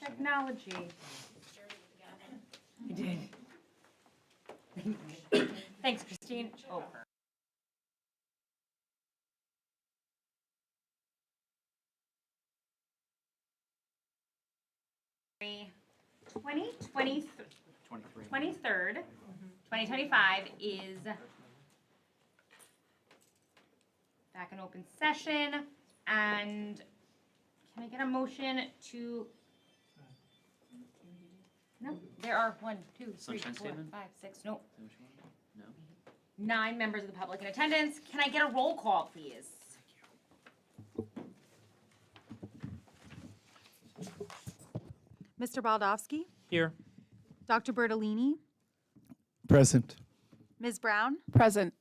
Technology. I did. Thanks, Christine. Oh. 23rd, 2025 is back in open session, and can I get a motion to? No, there are 1, 2, 3, Sunshine 4, statement? 5, 6, no, No? 9 members of the public in attendance. Can I get a roll call, please? Mr. Baldowski, Here. Dr. Bertolini, Present. Ms. Brown, Present.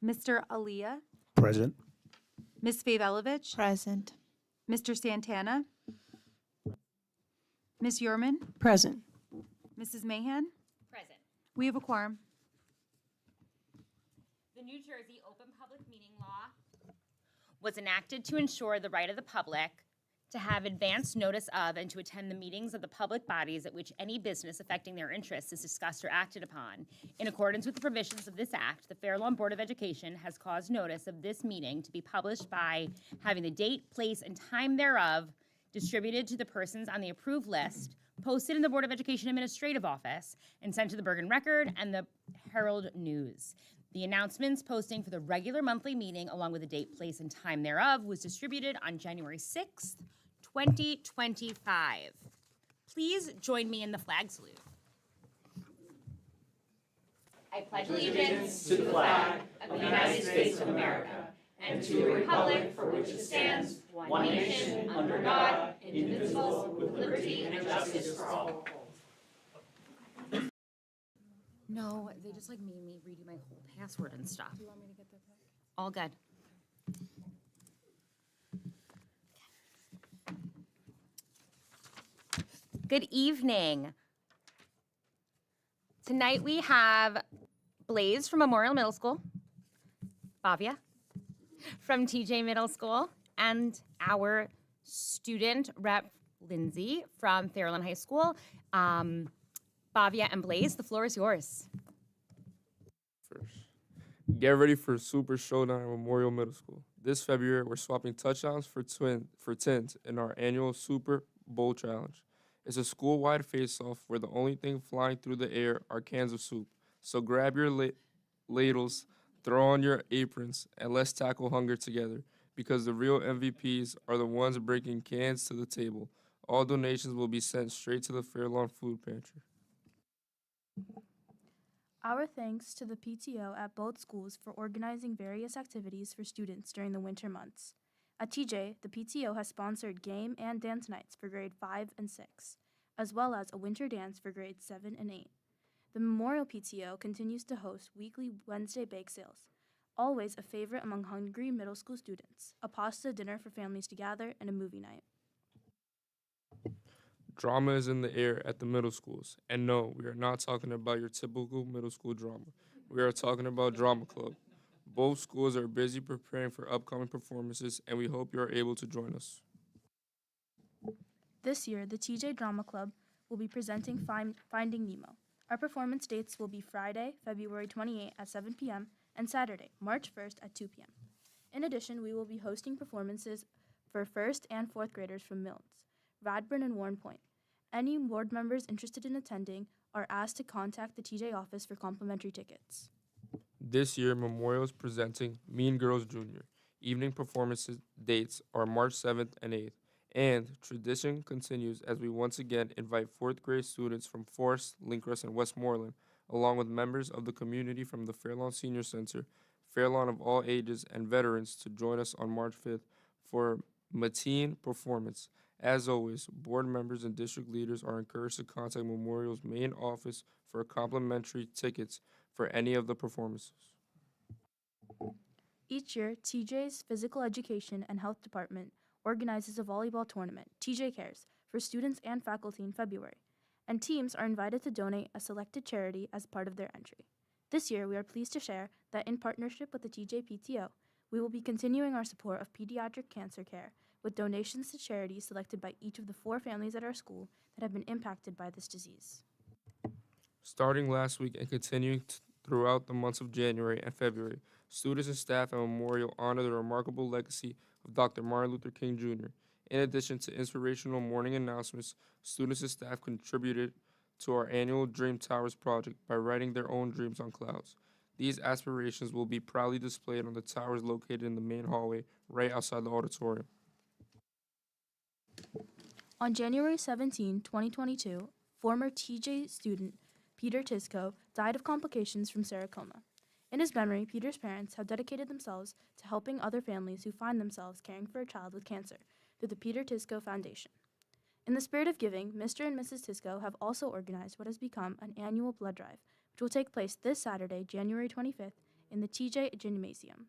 Mr. Alia, Present. Ms. Favelovich, Present. Mr. Santana, Ms. Yurman, Present. Mrs. Mahan. Present. We have a quorum. The New Jersey Open Public Meeting Law was enacted to ensure the right of the public to have advance notice of and to attend the meetings of the public bodies at which any business affecting their interests is discussed or acted upon. In accordance with the provisions of this act, the Fair Lawn Board of Education has caused notice of this meeting to be published by having the date, place, and time thereof distributed to the persons on the approved list, posted in the Board of Education Administrative Office, and sent to the Bergen Record and the Herald News. The announcements posting for the regular monthly meeting, along with the date, place, and time thereof, was distributed on January 6th, 2025. Please join me in the flag salute. I pledge allegiance to the flag of the United States of America and to the republic for which it stands, one nation, under God, indivisible, with liberty and justice for all. No, they just like made me redo my whole password and stuff. Do you want me to get that back? All good. Good evening. Tonight we have Blaze from Memorial Middle School, Bhavya from TJ Middle School, and our student rep, Lindsay from Fairlawn High School. Bhavya and Blaze, the floor is yours. First, get ready for Super Showdown at Memorial Middle School. This February, we're swapping touchdowns for tins in our annual Super Bowl Challenge. It's a school-wide face-off where the only thing flying through the air are cans of soup. So grab your ladles, throw on your aprons, and let's tackle hunger together, because the real MVPs are the ones bringing cans to the table. All donations will be sent straight to the Fairlawn Food Pantry. Our thanks to the PTO at both schools for organizing various activities for students during the winter months. At TJ, the PTO has sponsored game and dance nights for grade 5 and 6, as well as a winter dance for grades 7 and 8. The Memorial PTO continues to host weekly Wednesday bake sales, always a favorite among hungry middle school students, a pasta dinner for families to gather, and a movie night. Drama is in the air at the middle schools. And no, we are not talking about your typical middle school drama. We are talking about Drama Club. Both schools are busy preparing for upcoming performances, and we hope you are able to join us. This year, the TJ Drama Club will be presenting Finding Nemo. Our performance dates will be Friday, February 28 at 7 p.m. and Saturday, March 1st at 2 p.m. In addition, we will be hosting performances for 1st and 4th graders from Milnes, Radburn, and Warren Point. Any board members interested in attending are asked to contact the TJ office for complimentary tickets. This year, Memorial is presenting Mean Girls Junior. Evening performance dates are March 7th and 8th. And tradition continues as we once again invite 4th grade students from Forest, Lincrest, and Westmoreland, along with members of the community from the Fairlawn Senior Center, Fairlawn of all ages, and veterans to join us on March 5th for matinee performance. As always, board members and district leaders are encouraged to contact Memorial's main office for complimentary tickets for any of the performances. Each year, TJ's Physical Education and Health Department organizes a volleyball tournament, TJ Cares, for students and faculty in February, and teams are invited to donate a selected charity as part of their entry. This year, we are pleased to share that in partnership with the TJ PTO, we will be continuing our support of pediatric cancer care with donations to charities selected by each of the 4 families at our school that have been impacted by this disease. Starting last week and continuing throughout the months of January and February, students and staff at Memorial honor the remarkable legacy of Dr. Martin Luther King Jr. In addition to inspirational morning announcements, students and staff contributed to our annual Dream Towers project by writing their own dreams on clouds. These aspirations will be proudly displayed on the towers located in the main hallway right outside the auditorium. On January 17, 2022, former TJ student Peter Tisco died of complications from sarcoma. In his memory, Peter's parents have dedicated themselves to helping other families who find themselves caring for a child with cancer through the Peter Tisco Foundation. In the spirit of giving, Mr. and Mrs. Tisco have also organized what has become an annual blood drive, which will take place this Saturday, January 25th, in the TJ Gymnasium.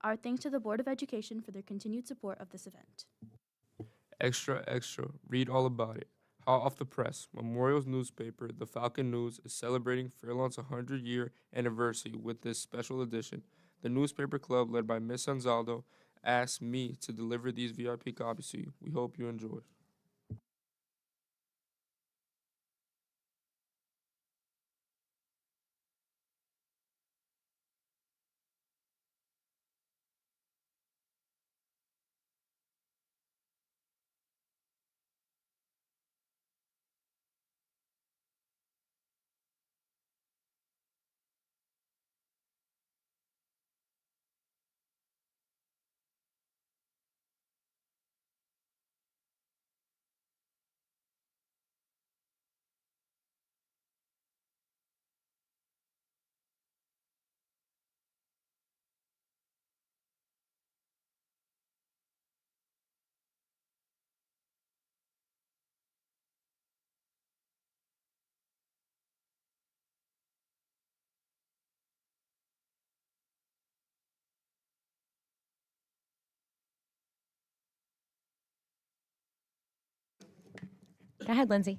Our thanks to the Board of Education for their continued support of this event. Extra, extra, read all about it. Hot off the press, Memorial's newspaper, the Falcon News, is celebrating Fairlawn's 100-year anniversary with this special edition. The newspaper club, led by Miss Anzaldo, asked me to deliver these VIP copies to you. We hope you enjoy. Go ahead, Lindsay.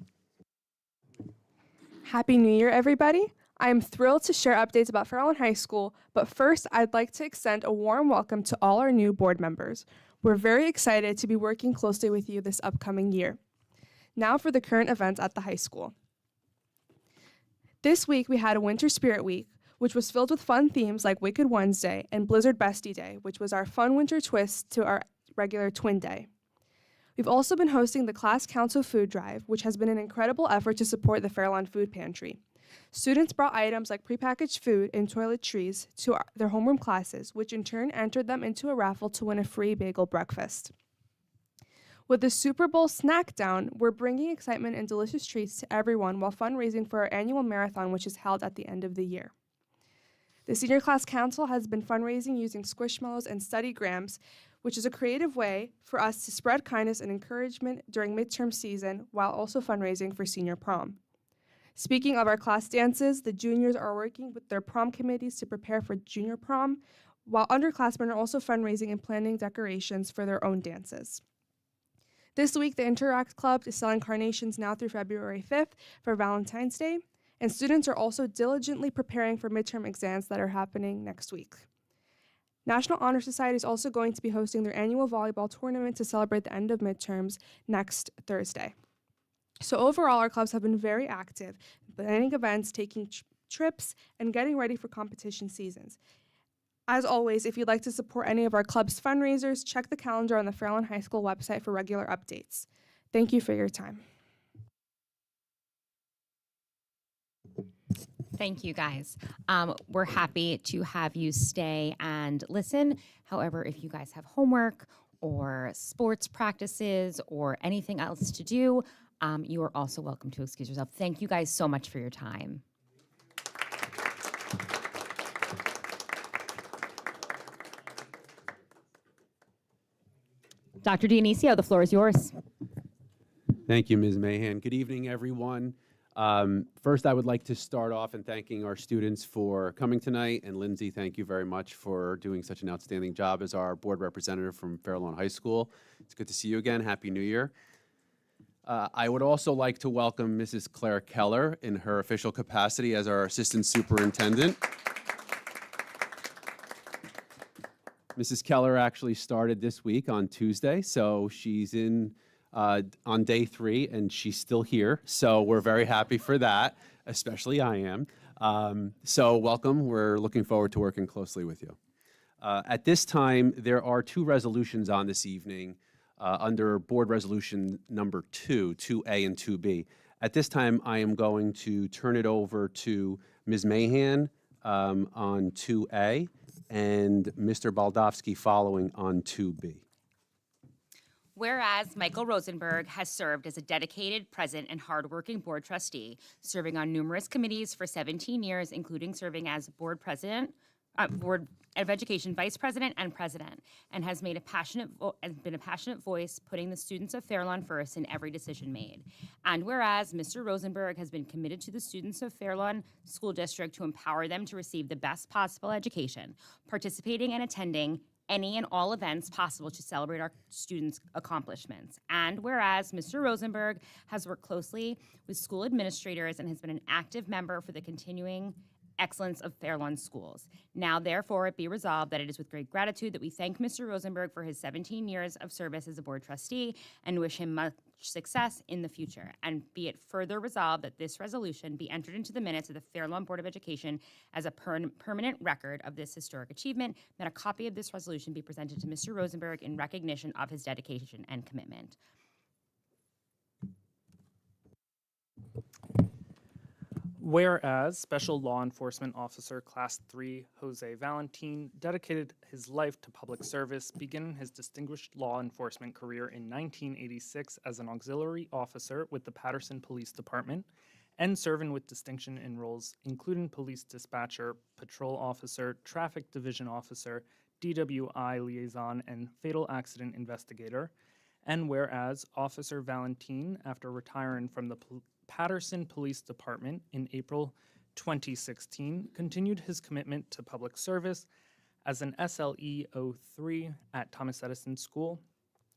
Happy New Year, everybody. I am thrilled to share updates about Fairlawn High School, but first, I'd like to extend a warm welcome to all our new board members. We're very excited to be working closely with you this upcoming year. Now for the current events at the high school. This week, we had a Winter Spirit Week, which was filled with fun themes like Wicked Wednesday and Blizzard Bestie Day, which was our fun winter twist to our regular Twin Day. We've also been hosting the Class Council Food Drive, which has been an incredible effort to support the Fairlawn Food Pantry. Students brought items like prepackaged food and toiletries to their homeroom classes, which in turn entered them into a raffle to win a free bagel breakfast. With the Super Bowl snack down, we're bringing excitement and delicious treats to everyone while fundraising for our annual marathon, which is held at the end of the year. The Senior Class Council has been fundraising using Squishmallows and Study Grams, which is a creative way for us to spread kindness and encouragement during midterm season while also fundraising for senior prom. Speaking of our class dances, the juniors are working with their prom committees to prepare for junior prom, while underclassmen are also fundraising and planning decorations for their own dances. This week, the Interact Club is selling carnations now through February 5th for Valentine's Day, and students are also diligently preparing for midterm exams that are happening next week. National Honor Society is also going to be hosting their annual volleyball tournament to celebrate the end of midterms next Thursday. So overall, our clubs have been very active, planning events, taking trips, and getting ready for competition seasons. As always, if you'd like to support any of our club's fundraisers, check the calendar on the Fairlawn High School website for regular updates. Thank you for your time. Thank you, guys. We're happy to have you stay and listen. However, if you guys have homework or sports practices or anything else to do, you are also welcome to excuse yourself. Thank you guys so much for your time. Dr. Dionisio, the floor is yours. Thank you, Ms. Mahan. Good evening, everyone. First, I would like to start off in thanking our students for coming tonight. And Lindsay, thank you very much for doing such an outstanding job as our board representative from Fairlawn High School. It's good to see you again. Happy New Year. I would also like to welcome Mrs. Claire Keller in her official capacity as our Assistant Superintendent. Mrs. Keller actually started this week on Tuesday, so she's on day 3, and she's still here. So we're very happy for that, especially I am. So welcome. We're looking forward to working closely with you. At this time, there are 2 resolutions on this evening under Board Resolution number 2A and 2B. At this time, I am going to turn it over to Ms. Mahan on 2A and Mr. Baldowski following on 2B. Whereas Michael Rosenberg has served as a dedicated, present, and hardworking board trustee, serving on numerous committees for 17 years, including serving as board president, Board of Education vice president and president, and has made been a passionate voice, putting the students of Fairlawn first in every decision made. And whereas Mr. Rosenberg has been committed to the students of Fairlawn School District to empower them to receive the best possible education, participating and attending any and all events possible to celebrate our students' accomplishments. And whereas Mr. Rosenberg has worked closely with school administrators and has been an active member for the continuing excellence of Fairlawn schools. Now, therefore, it be resolved that it is with great gratitude that we thank Mr. Rosenberg for his 17 years of service as a board trustee and wish him much success in the future. And be it further resolved that this resolution be entered into the minutes of the Fairlawn Board of Education as a permanent record of this historic achievement, that a copy of this resolution be presented to Mr. Rosenberg in recognition of his dedication and commitment. Whereas Special Law Enforcement Officer Class 3 Jose Valentin dedicated his life to public service, beginning his distinguished law enforcement career in 1986 as an auxiliary officer with the Patterson Police Department, and serving with distinction in roles including police dispatcher, patrol officer, traffic division officer, DWI liaison, and fatal accident investigator. And whereas Officer Valentin, after retiring from the Patterson Police Department in April 2016, continued his commitment to public service as an SLE 03 at Thomas Edison School,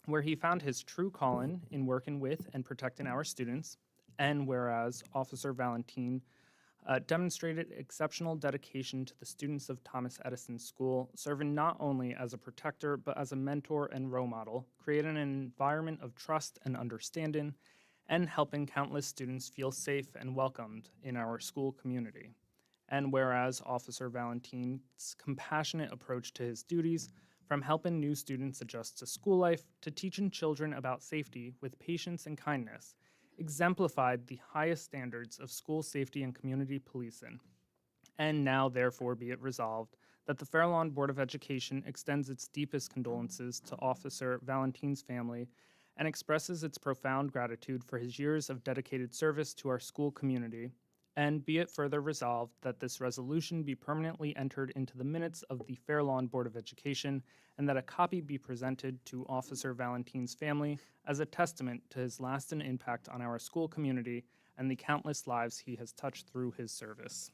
where he found his true calling in working with and protecting our students. And whereas Officer Valentin demonstrated exceptional dedication to the students of Thomas Edison School, serving not only as a protector, but as a mentor and role model, creating an environment of trust and understanding, and helping countless students feel safe and welcomed in our school community. And whereas Officer Valentin's compassionate approach to his duties, from helping new students adjust to school life to teaching children about safety with patience and kindness, exemplified the highest standards of school safety and community policing. And now, therefore, be it resolved that the Fairlawn Board of Education extends its deepest condolences to Officer Valentin's family and expresses its profound gratitude for his years of dedicated service to our school community. And be it further resolved that this resolution be permanently entered into the minutes of the Fairlawn Board of Education, and that a copy be presented to Officer Valentin's family as a testament to his lasting impact on our school community and the countless lives he has touched through his service.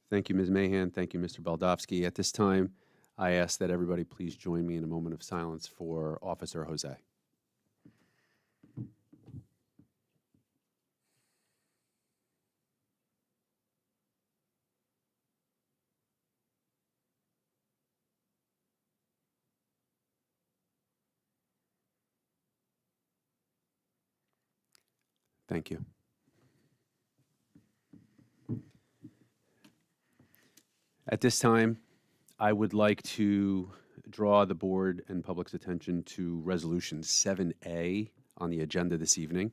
Thank you, Ms. Mahan. Thank you, Mr. Baldowski. At this time, I ask that everybody please join me in a moment of silence for Officer Jose. Thank you. At this time, I would like to draw the board and public's attention to Resolution 7A on the agenda this evening.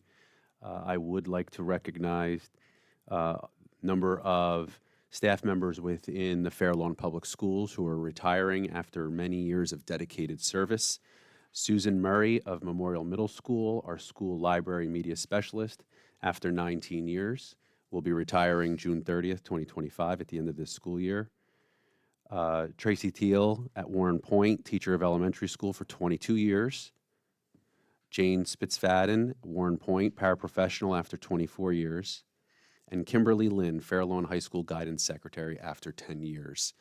I would like to recognize a number of staff members within the Fairlawn Public Schools who are retiring after many years of dedicated service. Susan Murray of Memorial Middle School, our school library media specialist, after 19 years, will be retiring June 30th, 2025 at the end of this school year. Tracy Teal at Warren Point, teacher of elementary school for 22 years. Jane Spitzfadden, Warren Point, paraprofessional after 24 years. And Kimberly Lynn, Fairlawn High School guidance secretary after 10 years.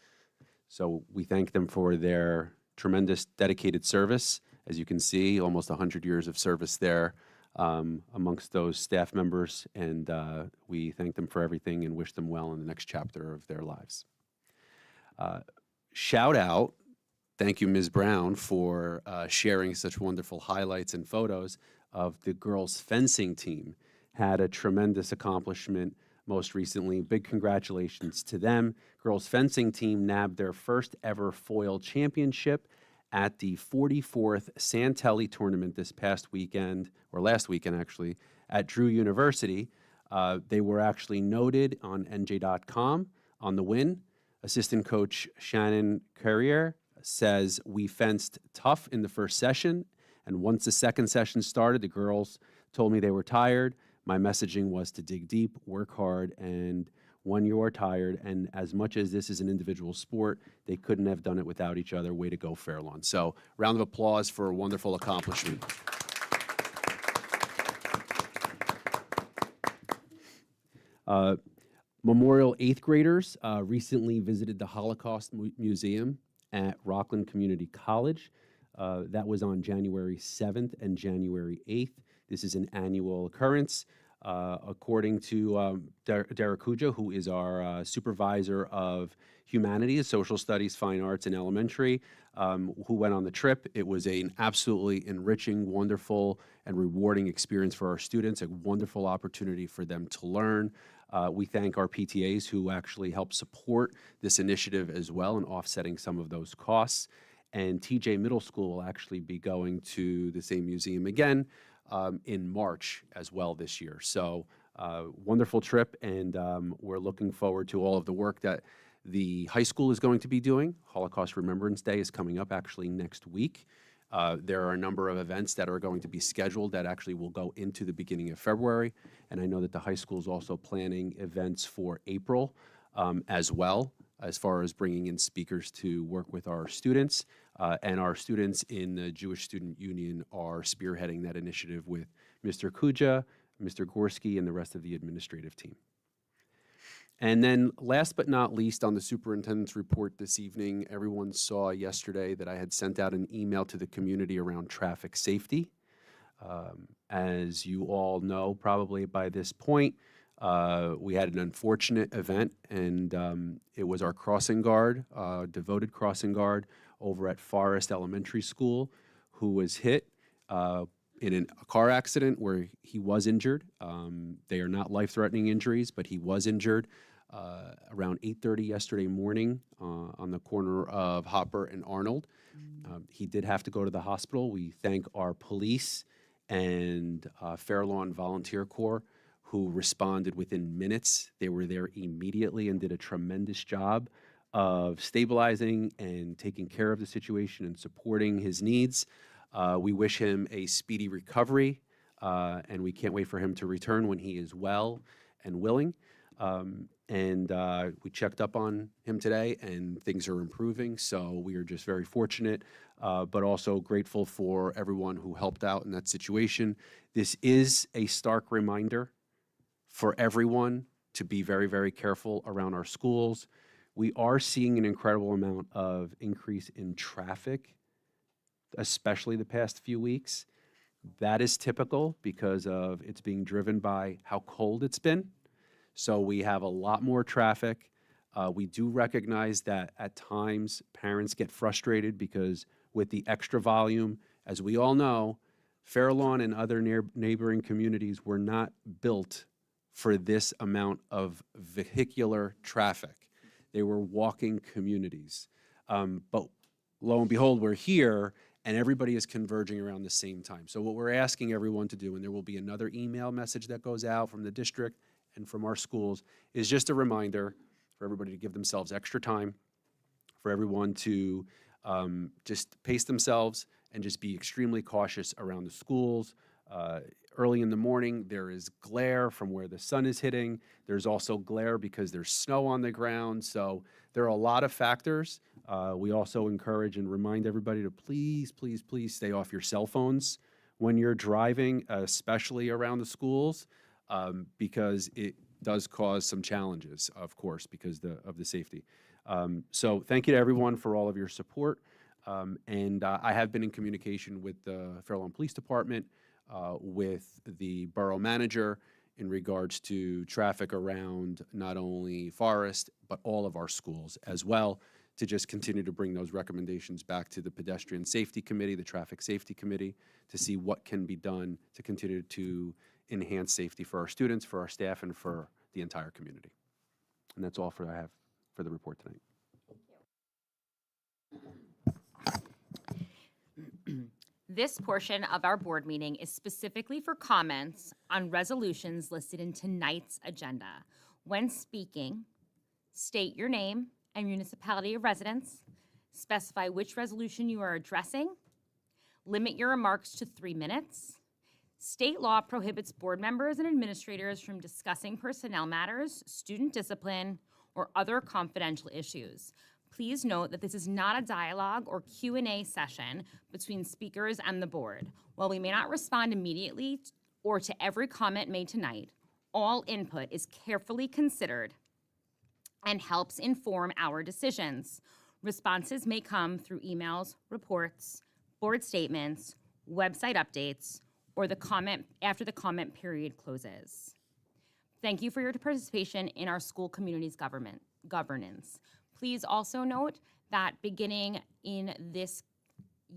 So we thank them for their tremendous dedicated service. As you can see, almost 100 years of service there amongst those staff members. And we thank them for everything and wish them well in the next chapter of their lives. Shout out, thank you, Ms. Brown, for sharing such wonderful highlights and photos of the girls' fencing team. Had a tremendous accomplishment most recently. Big congratulations to them. Girls' fencing team nabbed their first ever foil championship at the 44th Santelli tournament this past weekend, or last weekend actually, at Drew University. They were actually noted on NJ.com on the win. Assistant coach Shannon Carrier says, "We fenced tough in the first session, and once the second session started, the girls told me they were tired. My messaging was to dig deep, work hard, and when you are tired, and as much as this is an individual sport, they couldn't have done it without each other. Way to go, Fairlawn." So, round of applause for a wonderful accomplishment. Memorial 8th graders recently visited the Holocaust Museum at Rockland Community College. That was on January 7th and January 8th. This is an annual occurrence. According to Derek Kuja, who is our supervisor of humanities, social studies, fine arts, and elementary, who went on the trip. It was an absolutely enriching, wonderful, and rewarding experience for our students, a wonderful opportunity for them to learn. We thank our PTAs who actually help support this initiative as well in offsetting some of those costs. And TJ Middle School will actually be going to the same museum again in March as well this year. So wonderful trip, and we're looking forward to all of the work that the high school is going to be doing. Holocaust Remembrance Day is coming up actually next week. There are a number of events that are going to be scheduled that actually will go into the beginning of February. And I know that the high school is also planning events for April as well, as far as bringing in speakers to work with our students. And our students in the Jewish Student Union are spearheading that initiative with Mr. Kuja, Mr. Gorski, and the rest of the administrative team. And then last but not least, on the superintendent's report this evening, everyone saw yesterday that I had sent out an email to the community around traffic safety. As you all know, probably by this point, we had an unfortunate event, and it was our crossing guard, devoted crossing guard over at Forest Elementary School, who was hit in a car accident where he was injured. They are not life-threatening injuries, but he was injured around 8:30 yesterday morning on the corner of Hopper and Arnold. He did have to go to the hospital. We thank our police and Fairlawn Volunteer Corps who responded within minutes. They were there immediately and did a tremendous job of stabilizing and taking care of the situation and supporting his needs. We wish him a speedy recovery, and we can't wait for him to return when he is well and willing. We checked up on him today, and things are improving, so we are just very fortunate, but also grateful for everyone who helped out in that situation. This is a stark reminder for everyone to be very, very careful around our schools. We are seeing an incredible amount of increase in traffic, especially the past few weeks. That is typical because of it's being driven by how cold it's been. So we have a lot more traffic. We do recognize that at times parents get frustrated because with the extra volume, as we all know, Fairlawn and other neighboring communities were not built for this amount of vehicular traffic. They were walking communities. But lo and behold, we're here and everybody is converging around the same time. So what we're asking everyone to do, and there will be another email message that goes out from the district and from our schools, is just a reminder for everybody to give themselves extra time, for everyone to just pace themselves and just be extremely cautious around the schools. Early in the morning, there is glare from where the sun is hitting. There's also glare because there's snow on the ground. So there are a lot of factors. We also encourage and remind everybody to please, please, please stay off your cell phones when you're driving, especially around the schools, because it does cause some challenges, of course, because of the safety. So thank you to everyone for all of your support. I have been in communication with the Fairlawn Police Department, with the borough manager in regards to traffic around not only Forest, but all of our schools as well, to just continue to bring those recommendations back to the Pedestrian Safety Committee, the Traffic Safety Committee, to see what can be done to continue to enhance safety for our students, for our staff, and for the entire community. And that's all I have for the report tonight. This portion of our board meeting is specifically for comments on resolutions listed in tonight's agenda. When speaking, state your name and municipality of residence, specify which resolution you are addressing, limit your remarks to 3 minutes. State law prohibits board members and administrators from discussing personnel matters, student discipline, or other confidential issues. Please note that this is not a dialogue or Q&A session between speakers and the board. While we may not respond immediately or to every comment made tonight, all input is carefully considered and helps inform our decisions. Responses may come through emails, reports, board statements, website updates, or after the comment period closes. Thank you for your participation in our school community's governance. Please also note that beginning in this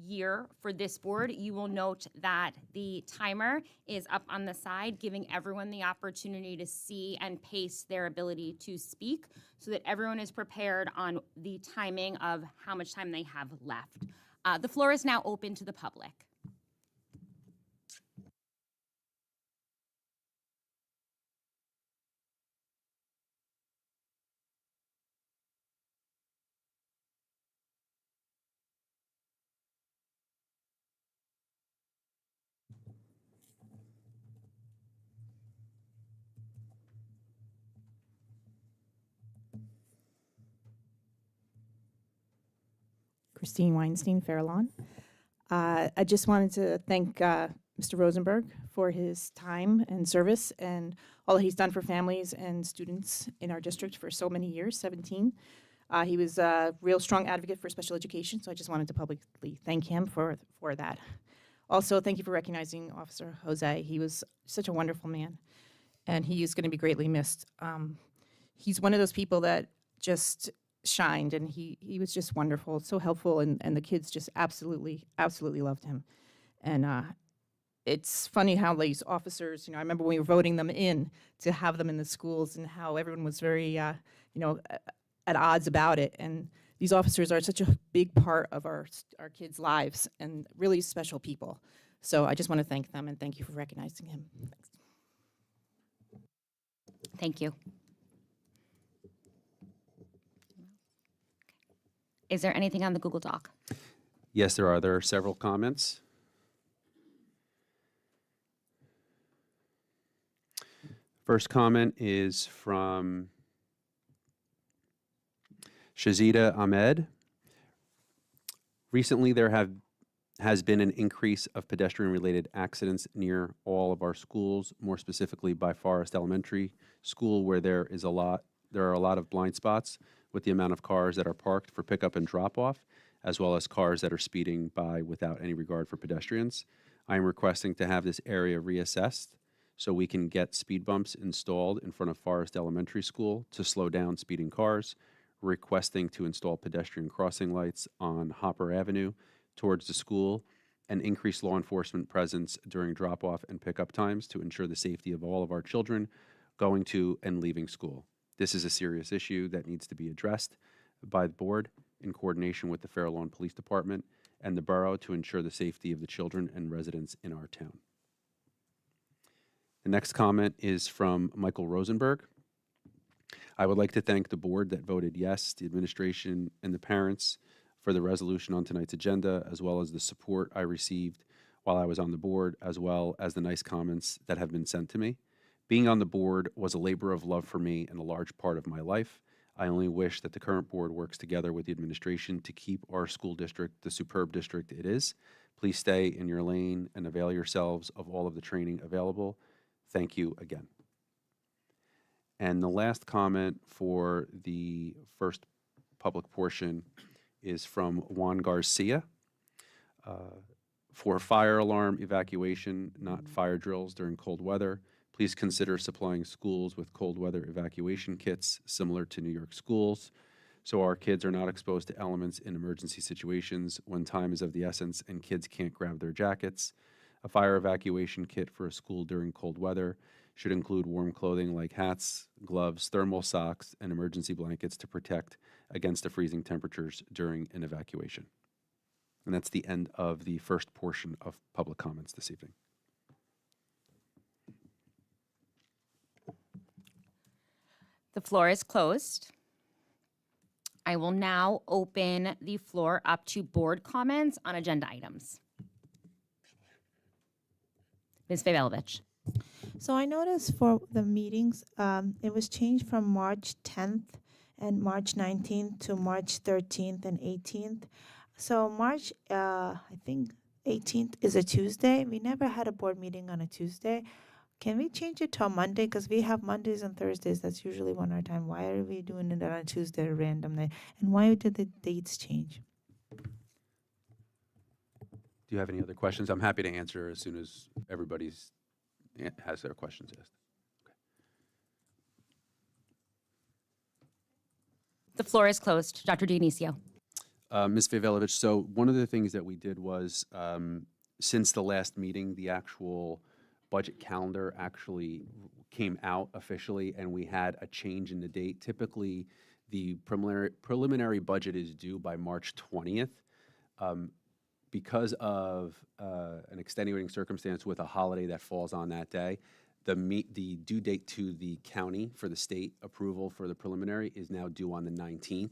year for this board, you will note that the timer is up on the side, giving everyone the opportunity to see and pace their ability to speak so that everyone is prepared on the timing of how much time they have left. The floor is now open to the public. Christine Weinstein, Fairlawn. I just wanted to thank Mr. Rosenberg for his time and service and all that he's done for families and students in our district for so many years, 17. He was a real strong advocate for special education, so I just wanted to publicly thank him for that. Also, thank you for recognizing Officer Jose. He was such a wonderful man, and he is going to be greatly missed. He's one of those people that just shined, and he was just wonderful, so helpful, and the kids just absolutely loved him. And it's funny how these officers, I remember when we were voting them in to have them in the schools and how everyone was very, at odds about it. And these officers are such a big part of our kids' lives and really special people. So I just want to thank them and thank you for recognizing him. Thanks. Thank you. Is there anything on the Google Doc? Yes, there are. There are several comments. First comment is from Shazida Ahmed. Recently, there has been an increase of pedestrian-related accidents near all of our schools, more specifically by Forest Elementary School, where there are a lot of blind spots with the amount of cars that are parked for pickup and drop-off, as well as cars that are speeding by without any regard for pedestrians. I am requesting to have this area reassessed so we can get speed bumps installed in front of Forest Elementary School to slow down speeding cars, requesting to install pedestrian crossing lights on Hopper Avenue towards the school, and increase law enforcement presence during drop-off and pickup times to ensure the safety of all of our children going to and leaving school. This is a serious issue that needs to be addressed by the board in coordination with the Fair Lawn Police Department and the borough to ensure the safety of the children and residents in our town. The next comment is from Michael Rosenberg. I would like to thank the board that voted yes, the administration and the parents for the resolution on tonight's agenda, as well as the support I received while I was on the board, as well as the nice comments that have been sent to me. Being on the board was a labor of love for me and a large part of my life. I only wish that the current board works together with the administration to keep our school district the superb district it is. Please stay in your lane and avail yourselves of all of the training available. Thank you again. And the last comment for the first public portion is from Juan Garcia. For fire alarm evacuation, not fire drills during cold weather, please consider supplying schools with cold weather evacuation kits similar to New York schools. so our kids are not exposed to elements in emergency situations when time is of the essence and kids can't grab their jackets. A fire evacuation kit for a school during cold weather should include warm clothing like hats, gloves, thermal socks, and emergency blankets to protect against the freezing temperatures during an evacuation. And that's the end of the first portion of public comments this evening. The floor is closed. I will now open the floor up to board comments on agenda items. Ms. Favalovich. So I noticed for the meetings, it was changed from March 10th and March 19th to March 13th and 18th. So March, I think 18th is a Tuesday. We never had a board meeting on a Tuesday. Can we change it to a Monday? Because we have Mondays and Thursdays. That's usually one our time. Why are we doing it on a Tuesday, a random night? And why did the dates change? Do you have any other questions? I'm happy to answer as soon as everybody's has their questions asked. The floor is closed. Dr. Dionisio. Ms. Favalovich, so one of the things that we did was, since the last meeting, the actual budget calendar actually came out officially, and we had a change in the date. Typically, the preliminary budget is due by March 20th. Because of an extenuating circumstance with a holiday that falls on that day, the due date to the county for the state approval for the preliminary is now due on the 19th,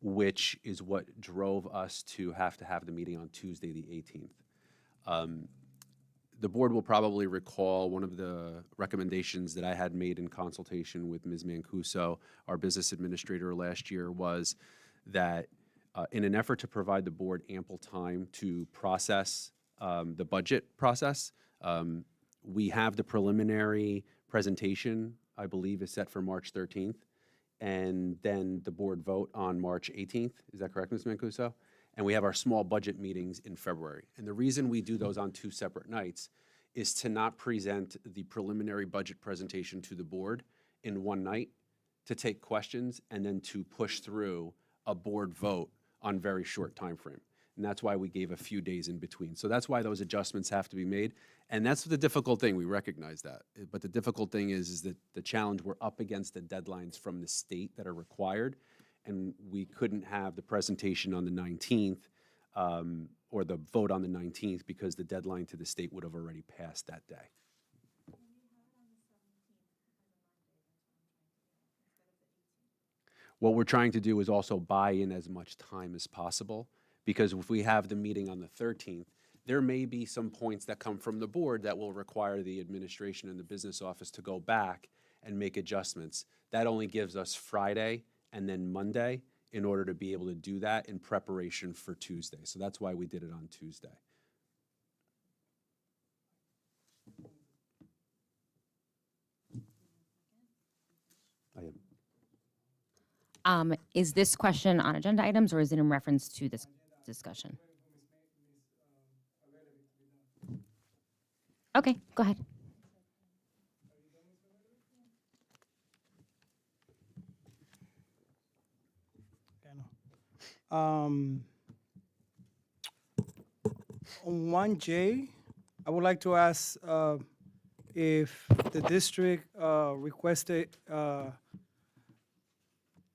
which is what drove us to have the meeting on Tuesday, the 18th. The board will probably recall one of the recommendations that I had made in consultation with Ms. Mancuso, our business administrator last year, was that in an effort to provide the board ample time to process the budget process, we have the preliminary presentation, I believe, is set for March 13th, and then the board vote on March 18th. Is that correct, Ms. Mancuso? And we have our small budget meetings in February. And the reason we do those on 2 separate nights is to not present the preliminary budget presentation to the board in one night, to take questions, and then to push through a board vote on very short time frame. And that's why we gave a few days in between. So that's why those adjustments have to be made. And that's the difficult thing. We recognize that. But the difficult thing is that the challenge, we're up against the deadlines from the state that are required. And we couldn't have the presentation on the 19th or the vote on the 19th because the deadline to the state would have already passed that day. What we're trying to do is also buy in as much time as possible, because if we have the meeting on the 13th, there may be some points that come from the board that will require the administration and the business office to go back and make adjustments. That only gives us Friday and then Monday in order to be able to do that in preparation for Tuesday. So that's why we did it on Tuesday. Is this question on agenda items, or is it in reference to this discussion? Okay, go ahead. On 1J, I would like to ask if the district requested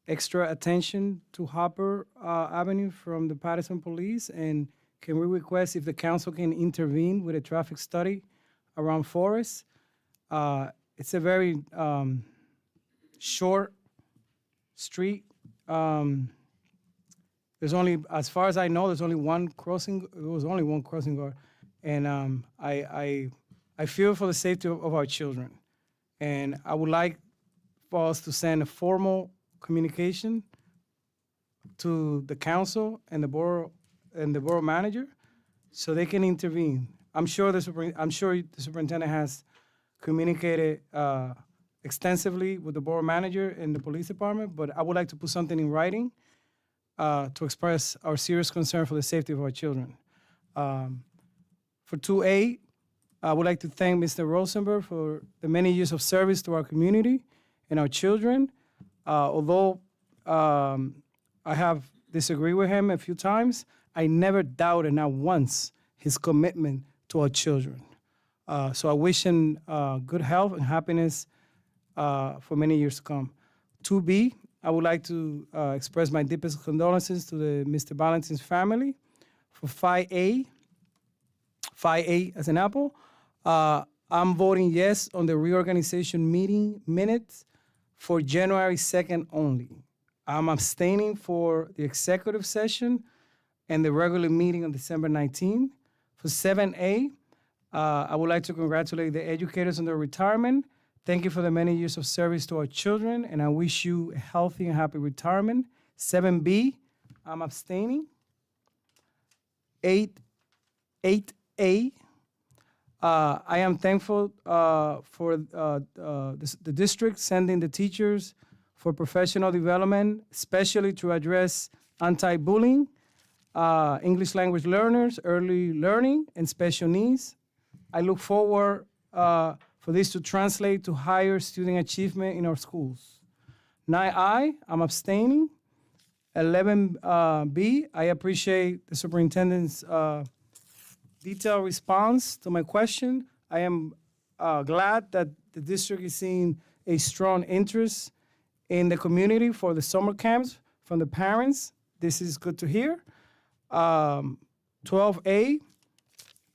extra attention to Hopper Avenue from the Patterson Police, and can we request if the council can intervene with a traffic study around Forest? It's a very short street. There's only, as far as I know, there's only one crossing. There was only one crossing guard, and I feel for the safety of our children, and I would like for us to send a formal communication to the council and the borough manager, so they can intervene. I'm sure the superintendent has communicated extensively with the borough manager and the police department, but I would like to put something in writing to express our serious concern for the safety of our children. For 2A, I would like to thank Mr. Rosenberg for the many years of service to our community and our children. Although I have disagreed with him a few times, I never doubted, not once, his commitment to our children. So I wish him good health and happiness for many years to come. 2B, I would like to express my deepest condolences to the Mr. Valentin's family. For 5A as an apple, I'm voting yes on the reorganization meeting minutes for January 2nd only. I'm abstaining for the executive session and the regular meeting on December 19th. For 7A, I would like to congratulate the educators on their retirement. Thank you for the many years of service to our children, and I wish you a healthy and happy retirement. 7B, I'm abstaining. 8A, I am thankful for the district sending the teachers for professional development, especially to address anti-bullying, English language learners, early learning, and special needs. I look forward for this to translate to higher student achievement in our schools. 9I, I'm abstaining. 11B, I appreciate the superintendent's detailed response to my question. I am glad that the district is seeing a strong interest in the community for the summer camps from the parents. This is good to hear. 12A,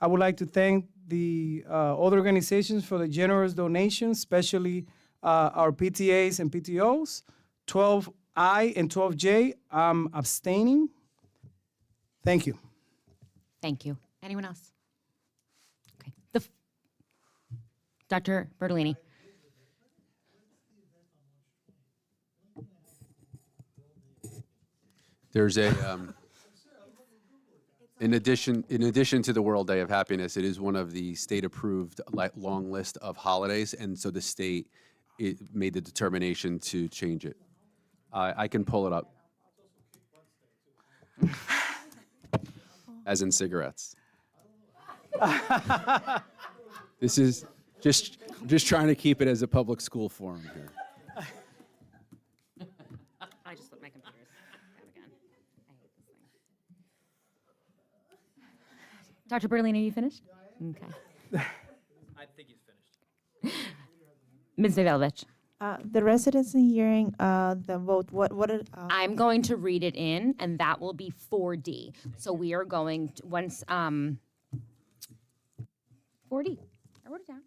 I would like to thank the other organizations for the generous donations, especially our PTAs and PTOs. 12I and 12J, I'm abstaining. Thank you. Thank you. Anyone else? Okay. Dr. Bertolini. There's a, in addition to the World Day of Happiness, it is one of the state-approved long list of holidays, and so the state made the determination to change it. I can pull it up. As in cigarettes. This is just trying to keep it as a public school forum here. I just let my computers down again. I hate this thing. Dr. Berlin, are you finished? Okay. I think he's finished. Ms. Nevelovich. The residency hearing, the vote, what are, I'm going to read it in, and that will be 4D. So we are going to, once, 4D. I wrote it down.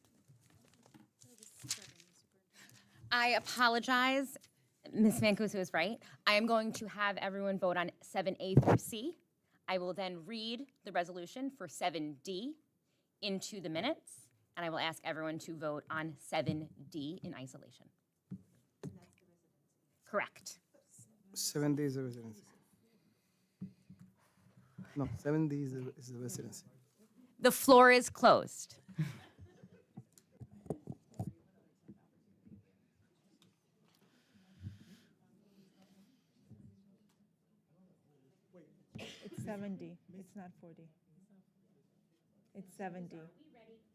I apologize. Ms. Mancuso is right. I am going to have everyone vote on 7A through C. I will then read the resolution for 7D into the minutes, and I will ask everyone to vote on 7D in isolation. Correct. 7 days of residency. No, 7 days is the residency. The floor is closed. it's 70, it's not 40. It's 70.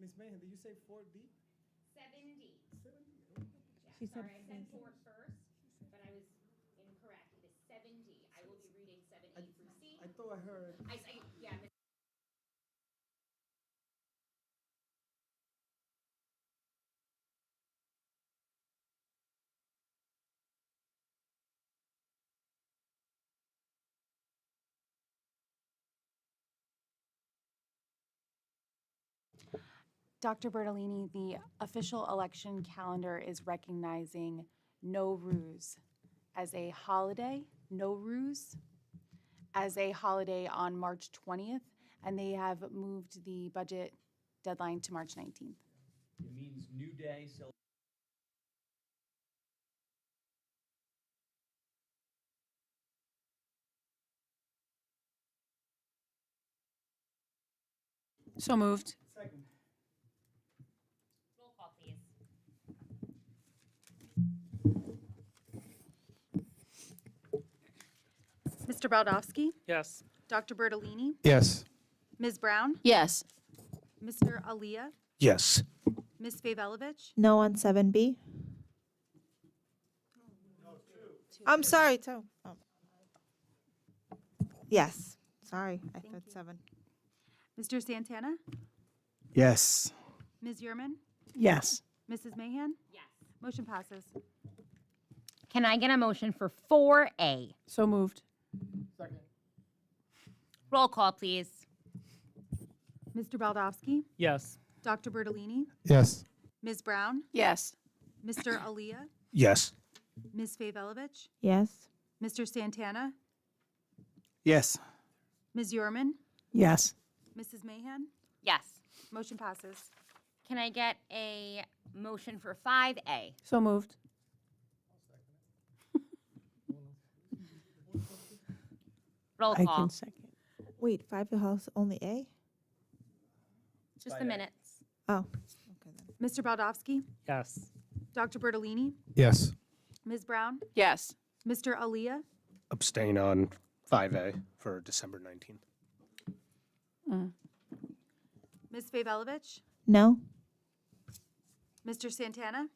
Ms. Mayhem, did you say 4D? 7D. She said Sorry, I said 4 first, but I was incorrect. It is 7D. I will be reading 7A through C. I thought I heard. Yeah. Dr. Bertolini, the official election calendar is recognizing Nowruz as a holiday, Nowruz as a holiday on March 20th, and they have moved the budget deadline to March 19th. It means new day, so. So moved. Second. Roll call, please. Mr. Baldowski, Yes. Dr. Bertolini, Yes. Ms. Brown, Yes. Mr. Alia, Yes. Ms. Favolovich, No on 7B? I'm sorry, too. Yes. Sorry, I Thank thought you. 7. Mr. Santana? Yes. Ms. Yurman? Yes. Mrs. Mahan? Yes. Motion passes. Can I get a motion for 4A? So moved. Roll call, please. Mr. Baldowski? Yes. Dr. Bertolini? Yes. Ms. Brown? Yes. Mr. Aaliyah? Yes. Ms. Favolovich? Yes. Mr. Santana? Yes. Ms. Yurman? Yes. Mrs. Mahan? Yes. Motion passes. Can I get a motion for 5A? So moved. Roll I call. can second. Wait, 5 to house only A? Just the minutes. Oh. Okay then. Mr. Baldowski? Yes. Dr. Bertolini? Yes. Ms. Brown? Yes. Mr. Aaliyah? Abstain on 5A for December 19th. Ms. Favolovich? No. Mr. Santana?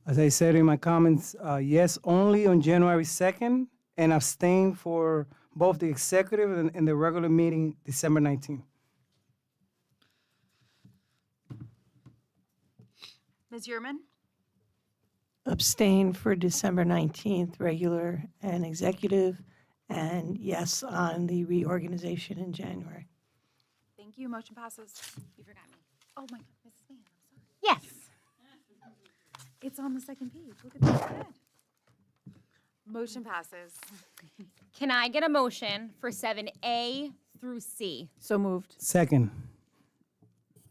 As I said in my comments, yes only on January 2nd, and abstain for both the executive and the regular meeting December 19th. Ms. Yurman? Abstain for December 19th, regular and executive, and yes on the reorganization in January. Thank you. Motion passes. You forgot me. Oh my God, Mrs. Mahan, I'm sorry. Yes. It's on the second page. Look at that. Good. Motion passes. Can I get a motion for 7A through C? So moved. Second.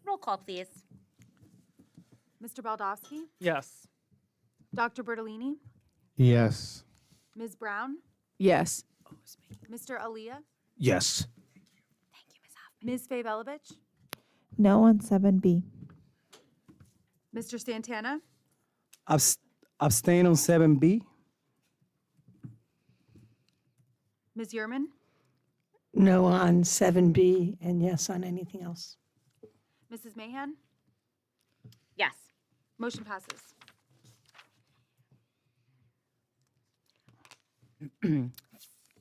Roll call, please. Mr. Baldowski? Yes. Dr. Bertolini? Yes. Ms. Brown? Yes. Mr. Aaliyah? Yes. Thank you, Ms. Hoffman. Ms. Favolovich? No on 7B. Mr. Santana? Abstain on 7B. Ms. Yurman? No on 7B, and yes on anything else. Mrs. Mahan? Yes. Motion passes.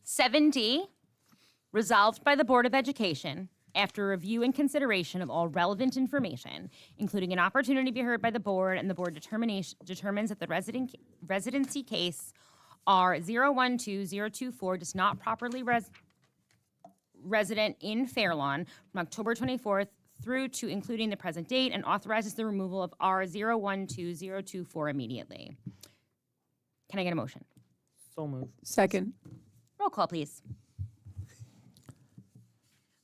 Seven D, resolved by the Board of Education, after review and consideration of all relevant information, including an opportunity to be heard by the board, and the board determines that the residency case R012024 does not properly resident in Fairlawn from October 24th through to including the present date, and authorizes the removal of R012024 immediately. Can I get a motion? So moved. Second. Roll call, please.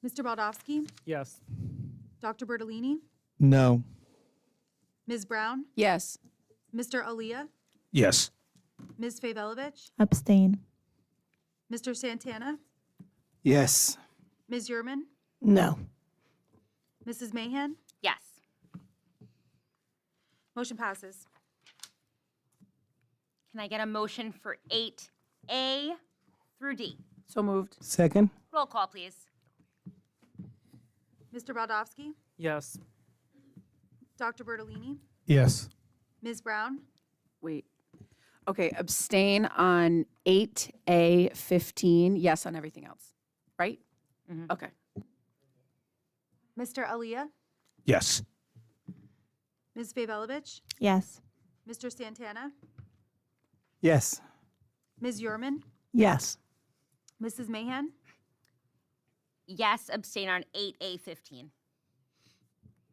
Mr. Baldowski? Yes. Dr. Bertolini? No. Ms. Brown? Yes. Mr. Aaliyah? Yes. Ms. Favolovich? Abstain. Mr. Santana? Yes. Ms. Yurman? No. Mrs. Mahan? Yes. Motion passes. Can I get a motion for 8A through D? So moved. Second. Roll call, please. Mr. Baldowski? Yes. Dr. Bertolini? Yes. Ms. Brown? Wait. Okay, abstain on 8A 15, yes on everything else, right? Mhm. Okay. Mr. Aaliyah? Yes. Ms. Favolovich? Yes. Mr. Santana? Yes. Ms. Yurman? Yes. Mrs. Mahan? Yes, abstain on 8A15.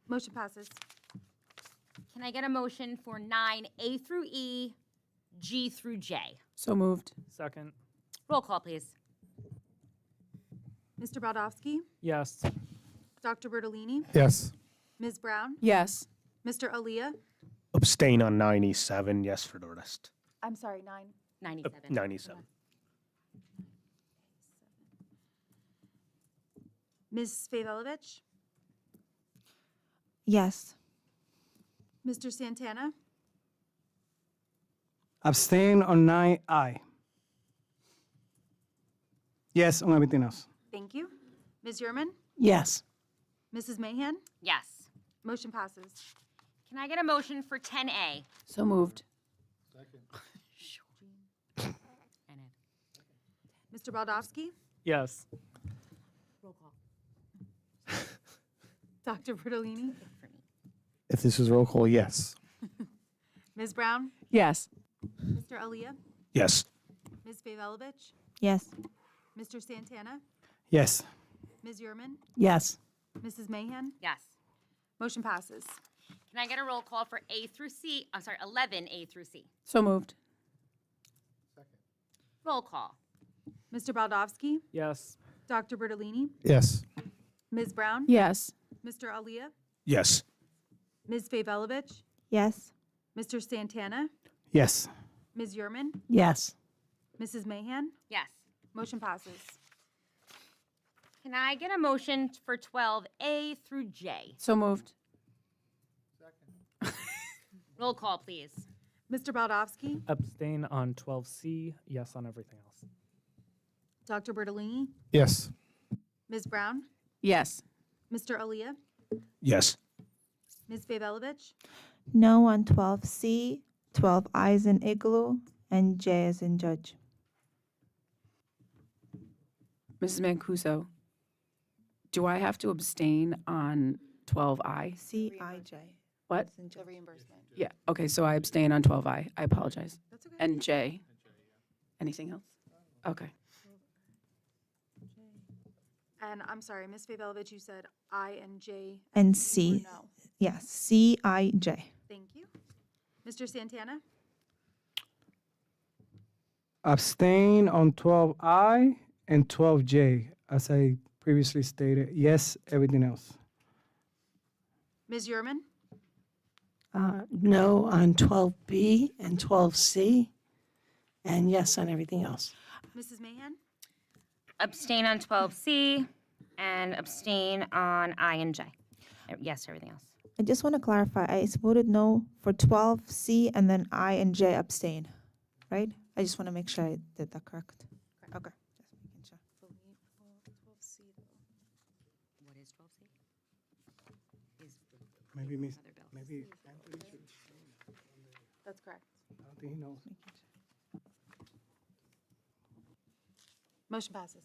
Motion passes. Can I get a motion for 9A through E, G through J? So moved. Second. Roll call, please. Mr. Baldowski? Yes. Dr. Bertolini? Yes. Ms. Brown? Yes. Mr. Aaliyah? Abstain on 97, yes for the rest. I'm sorry, 9. 97. 97. Ms. Favolovich? Yes. Mr. Santana? Abstain on 9I. Yes on everything else. Thank you. Ms. Yurman? Yes. Mrs. Mahan? Yes. Motion passes. Can I get a motion for 10A? So moved. Mr. Baldowski? Yes. Roll call. Dr. Bertolini? For me. If this is roll call, yes. Ms. Brown? Yes. Mr. Alia? Yes. Ms. Pavlovich? Yes. Mr. Santana? Yes. Ms. Yurman? Yes. Mrs. Mahan? Yes. Motion passes. Can I get a roll call for A through C? I'm sorry, 11A through C. So moved. Roll call. Mr. Baldovsky? Yes. Dr. Bertolini? Yes. Ms. Brown? Yes. Mr. Alia? Yes. Ms. Pavlovich? Yes. Mr. Santana? Yes. Ms. Yurman? Yes. Mrs. Mahan? Yes. Motion passes. Can I get a motion for 12A through J? So moved. Roll call, please. Mr. Baldovsky? Abstain on 12C, yes on everything else. Dr. Bertolini? Yes. Ms. Brown? Yes. Mr. Alia? Yes. Ms. Pavlovich? No on 12C, 12 I's in igloo, and J as in judge. Mrs. Mancuso, do I have to abstain on 12I? C-I-J. What? as in judge. The reimbursement. Yeah, okay, so I abstain on 12I. I apologize. That's okay. And J? Anything else? Okay. And I'm sorry, Ms. Pavlovich, you said I and J. And or C. No. Yes, C-I-J. Thank you. Mr. Santana? Abstain on 12I and 12J, as I previously stated. Yes, everything else. Ms. Yurman? No on 12B and 12C, and yes on everything else. Mrs. Mahan? Abstain on 12C and abstain on I and J. Yes, everything else. I just want to clarify, I voted no for 12C and then I and J abstain, right? I just want to make sure I did that correct. Okay. Just making sure. What is 12C? Maybe Anthony should. That's correct. I don't think he knows. Motion passes.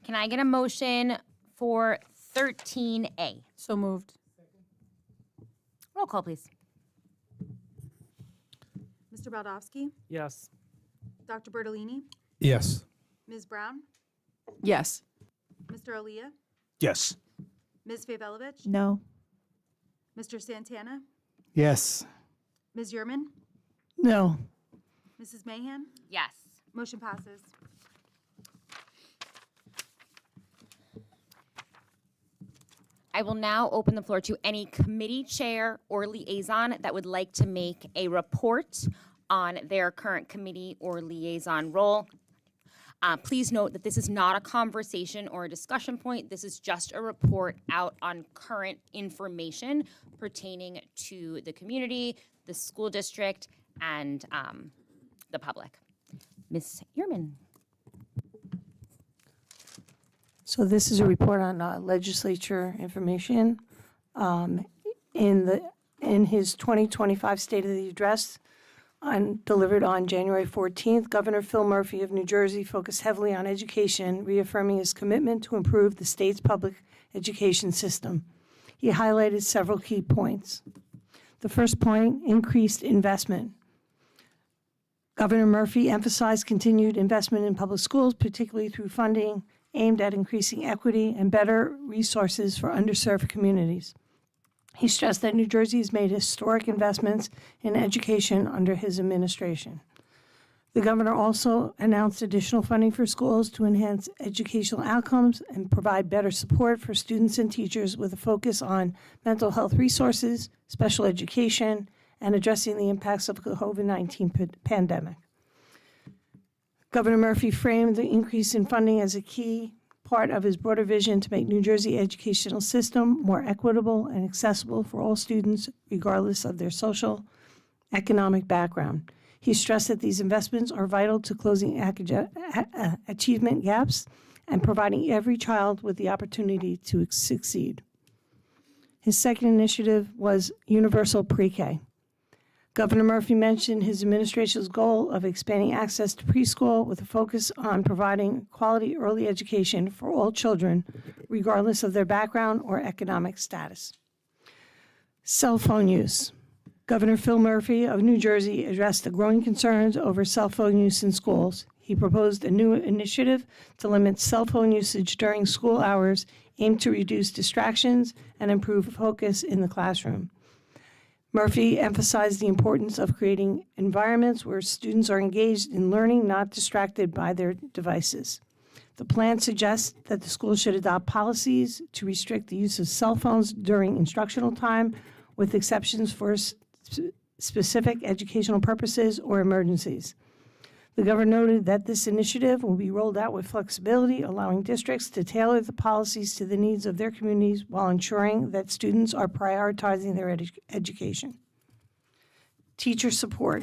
Can I get a motion for 13A? So moved. Roll call, please. Mr. Baldovsky? Yes. Dr. Bertolini? Yes. Ms. Brown? Yes. Mr. Alia? Yes. Ms. Pavlovich? No. Mr. Santana? Yes. Ms. Yurman? No. Mrs. Mahan? Yes. Motion passes. I will now open the floor to any committee chair or liaison that would like to make a report on their current committee or liaison role. Please note that this is not a conversation or a discussion point. This is just a report out on current information pertaining to the community, the school district, and the public. Ms. Ehrman. So this is a report on legislature information. In his 2025 State of the Address delivered on January 14th, Governor Phil Murphy of New Jersey focused heavily on education, reaffirming his commitment to improve the state's public education system. He highlighted several key points. The first point, increased investment. Governor Murphy emphasized continued investment in public schools, particularly through funding aimed at increasing equity and better resources for underserved communities. He stressed that New Jersey has made historic investments in education under his administration. The governor also announced additional funding for schools to enhance educational outcomes and provide better support for students and teachers with a focus on mental health resources, special education, and addressing the impacts of the COVID-19 pandemic. Governor Murphy framed the increase in funding as a key part of his broader vision to make New Jersey educational system more equitable and accessible for all students, regardless of their social, economic background. He stressed that these investments are vital to closing achievement gaps and providing every child with the opportunity to succeed. His second initiative was universal pre-K. Governor Murphy mentioned his administration's goal of expanding access to preschool with a focus on providing quality early education for all children, regardless of their background or economic status. Cell phone use. Governor Phil Murphy of New Jersey addressed the growing concerns over cell phone use in schools. He proposed a new initiative to limit cell phone usage during school hours, aimed to reduce distractions and improve focus in the classroom. Murphy emphasized the importance of creating environments where students are engaged in learning, not distracted by their devices. The plan suggests that the school should adopt policies to restrict the use of cell phones during instructional time, with exceptions for specific educational purposes or emergencies. The governor noted that this initiative will be rolled out with flexibility, allowing districts to tailor the policies to the needs of their communities while ensuring that students are prioritizing their education. Teacher support.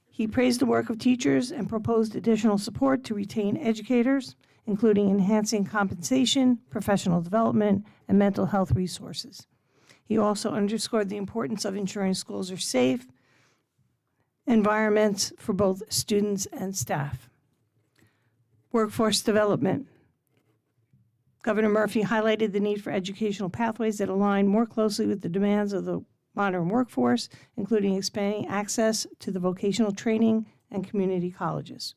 He praised the work of teachers and proposed additional support to retain educators, including enhancing compensation, professional development, and mental health resources. He also underscored the importance of ensuring schools are safe environments for both students and staff. Workforce development. Governor Murphy highlighted the need for educational pathways that align more closely with the demands of the modern workforce, including expanding access to the vocational training and community colleges.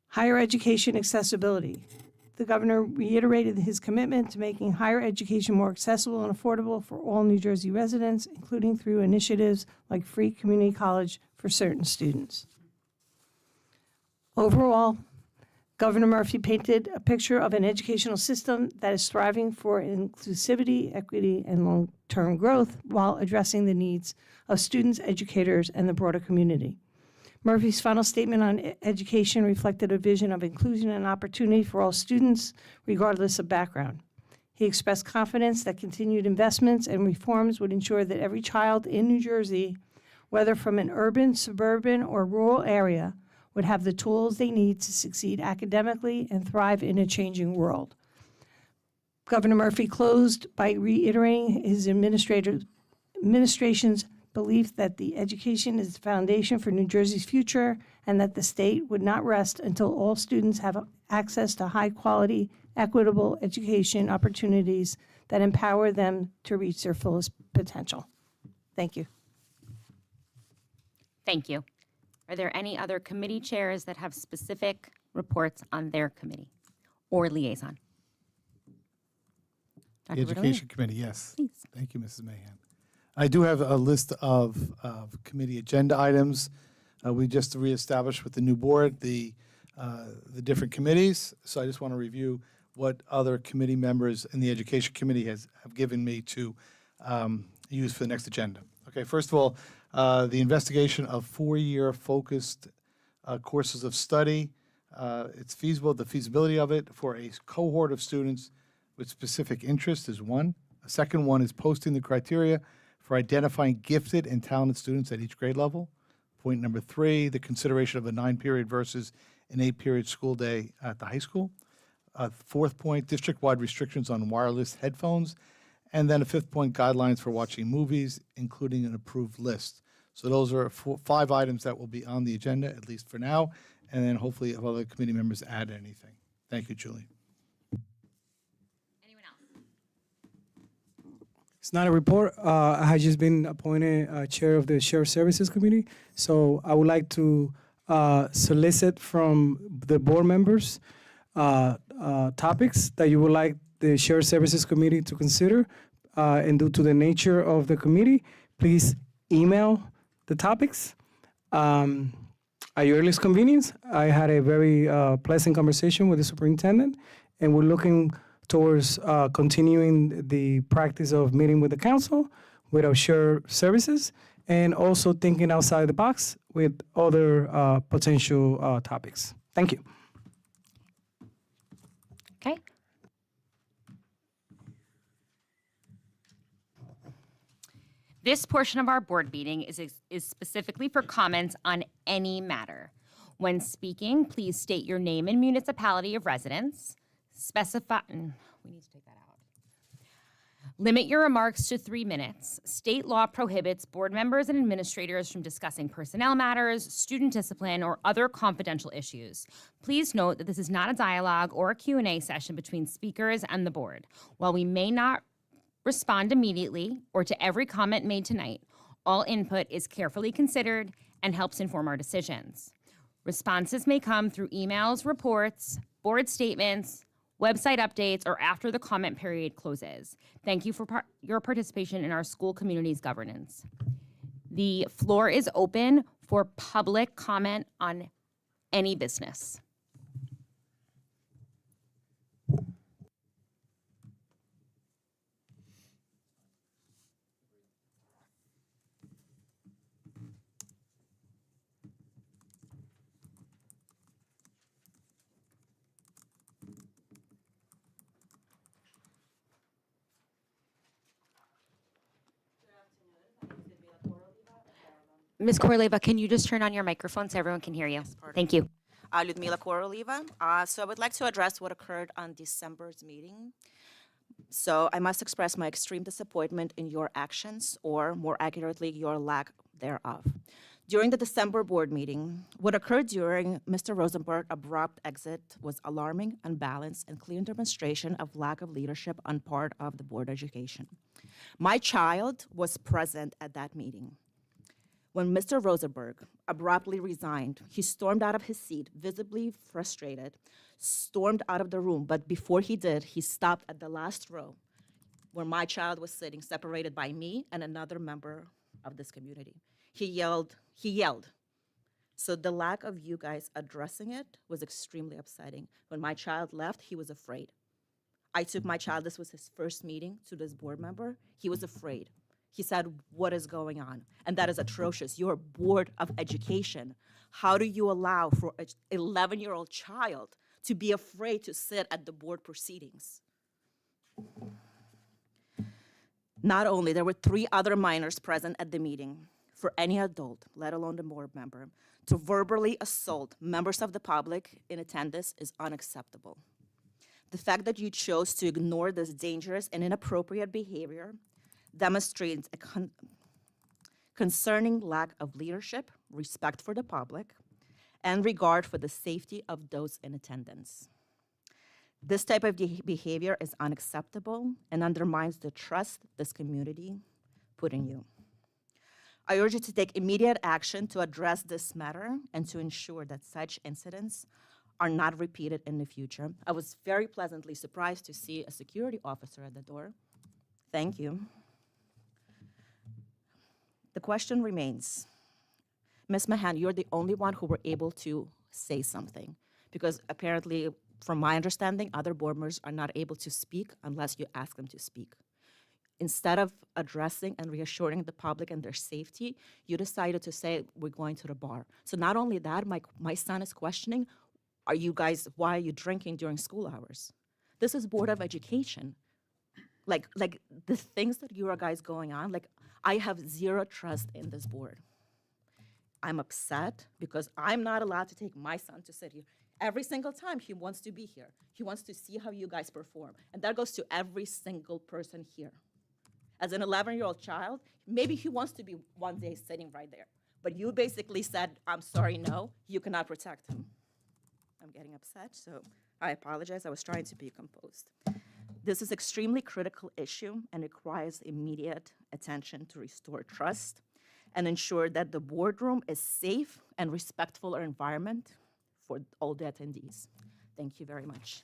Higher education accessibility. The governor reiterated his commitment to making higher education more accessible and affordable for all New Jersey residents, including through initiatives like free community college for certain students. Overall, Governor Murphy painted a picture of an educational system that is striving for inclusivity, equity, and long-term growth while addressing the needs of students, educators, and the broader community. Murphy's final statement on education reflected a vision of inclusion and opportunity for all students, regardless of background. He expressed confidence that continued investments and reforms would ensure that every child in New Jersey, whether from an urban, suburban, or rural area, would have the tools they need to succeed academically and thrive in a changing world. Governor Murphy closed by reiterating his administration's belief that the education is the foundation for New Jersey's future and that the state would not rest until all students have access to high-quality, equitable education opportunities that empower them to reach their fullest potential. Thank you. Thank you. Are there any other committee chairs that have specific reports on their committee or liaison? The Dr. Bertolini? Education Committee, yes. Please. Thank you, Mrs. Mahan. I do have a list of committee agenda items. We just reestablished with the new board the different committees. So I just want to review what other committee members in the Education Committee have given me to use for the next agenda. Okay, first of all, the investigation of four-year focused courses of study. It's feasible, the feasibility of it for a cohort of students with specific interests is one. A second one is posting the criteria for identifying gifted and talented students at each grade level. Point number 3, the consideration of a 9-period versus an 8-period school day at the high school. Fourth point, district-wide restrictions on wireless headphones. And then a fifth point, guidelines for watching movies, including an approved list. So those are 5 items that will be on the agenda, at least for now, and then hopefully if other committee members add anything. Thank you, Julie. Anyone else? It's not a report. I had just been appointed chair of the Shared Services Committee. So I would like to solicit from the board members topics that you would like the Shared Services Committee to consider. And due to the nature of the committee, please email the topics. At your earliest convenience, I had a very pleasant conversation with the superintendent, and we're looking towards continuing the practice of meeting with the council, with our shared services, and also thinking outside the box with other potential topics. Thank you. Okay. This portion of our board meeting is specifically for comments on any matter. When speaking, please state your name and municipality of residence. We need to take that out. Limit your remarks to 3 minutes. State law prohibits board members and administrators from discussing personnel matters, student discipline, or other confidential issues. Please note that this is not a dialogue or a Q&A session between speakers and the board. While we may not respond immediately or to every comment made tonight, all input is carefully considered and helps inform our decisions. Responses may come through emails, reports, board statements, website updates, or after the comment period closes. Thank you for your participation in our school community's governance. The floor is open for public comment on any business. Ms. Korleva, can you just turn on your microphone so everyone can hear you? Thank you. Ludmila Koroliva. So I would like to address what occurred on December's meeting. So I must express my extreme disappointment in your actions, or more accurately, your lack thereof. During the December board meeting, what occurred during Mr. Rosenberg's abrupt exit was alarming, unbalanced, and clear demonstration of lack of leadership on part of the board education. My child was present at that meeting. When Mr. Rosenberg abruptly resigned, he stormed out of his seat, visibly frustrated, stormed out of the room, but before he did, he stopped at the last row where my child was sitting, separated by me and another member of this community. He yelled. So the lack of you guys addressing it was extremely upsetting. When my child left, he was afraid. I took my child, this was his first meeting to this board member. He was afraid. He said, what is going on? And that is atrocious. You're a board of education. How do you allow for an 11-year-old child to be afraid to sit at the board proceedings? Not only, there were 3 other minors present at the meeting. For any adult, let alone the board member, to verbally assault members of the public in attendance is unacceptable. The fact that you chose to ignore this dangerous and inappropriate behavior demonstrates a concerning lack of leadership, respect for the public, and regard for the safety of those in attendance. This type of behavior is unacceptable and undermines the trust this community put in you. I urge you to take immediate action to address this matter and to ensure that such incidents are not repeated in the future. I was very pleasantly surprised to see a security officer at the door. Thank you. The question remains, Ms. Mahan, you're the only one who were able to say something, because apparently, from my understanding, other board members are not able to speak unless you ask them to speak. Instead of addressing and reassuring the public and their safety, you decided to say, we're going to the bar. So not only that, my son is questioning, why are you drinking during school hours? This is Board of Education. Like the things that you are guys going on, I have zero trust in this board. I'm upset because I'm not allowed to take my son to sit here. Every single time he wants to be here. He wants to see how you guys perform. And that goes to every single person here. As an 11-year-old child, maybe he wants to be one day sitting right there. But you basically said, I'm sorry, no, you cannot protect him. I'm getting upset, so I apologize. I was trying to be composed. This is an extremely critical issue and requires immediate attention to restore trust and ensure that the boardroom is safe and respectful environment for all the attendees. Thank you very much.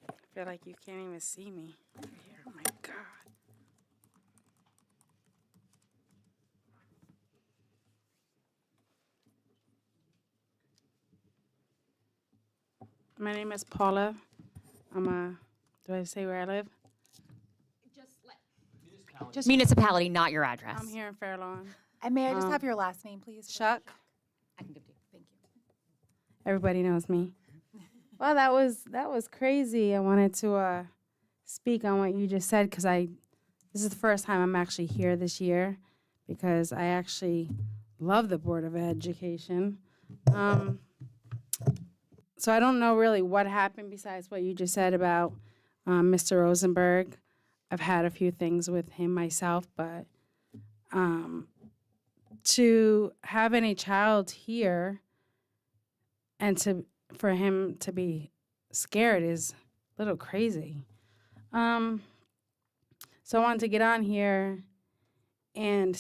I feel like you can't even see me. Oh my God. My name is Paula. Do I say where I live? Just municipality, not your address. I'm here in Fair Lawn. And may I just have your last name, please? Chuck. I can give it to you. Thank you. Everybody knows me. Well, that was crazy. I wanted to speak on what you just said because this is the first time I'm actually here this year because I actually love the Board of Education. So I don't know really what happened besides what you just said about Mr. Rosenberg. I've had a few things with him myself, but to have any child here and for him to be scared is a little crazy. So I wanted to get on here and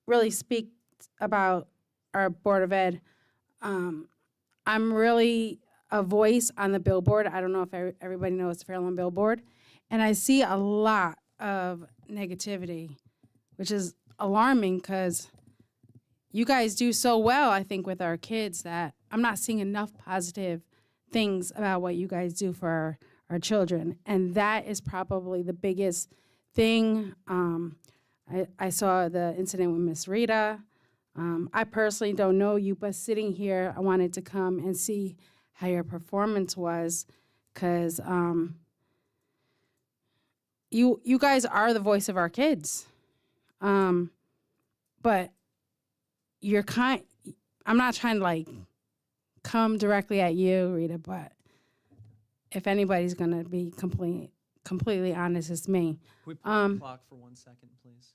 really speak about our Board of Ed. I'm really a voice on the billboard. I don't know if everybody knows the Fairlawn billboard. And I see a lot of negativity, which is alarming because you guys do so well, I think, with our kids that I'm not seeing enough positive things about what you guys do for our children. And that is probably the biggest thing. I saw the incident with Miss Rita. I personally don't know you, but sitting here, I wanted to come and see how your performance was because you guys are the voice of our kids. But I'm not trying to like come directly at you, Rita, but if anybody's gonna be completely honest, it's me. Can we pause the clock for 1 second, please?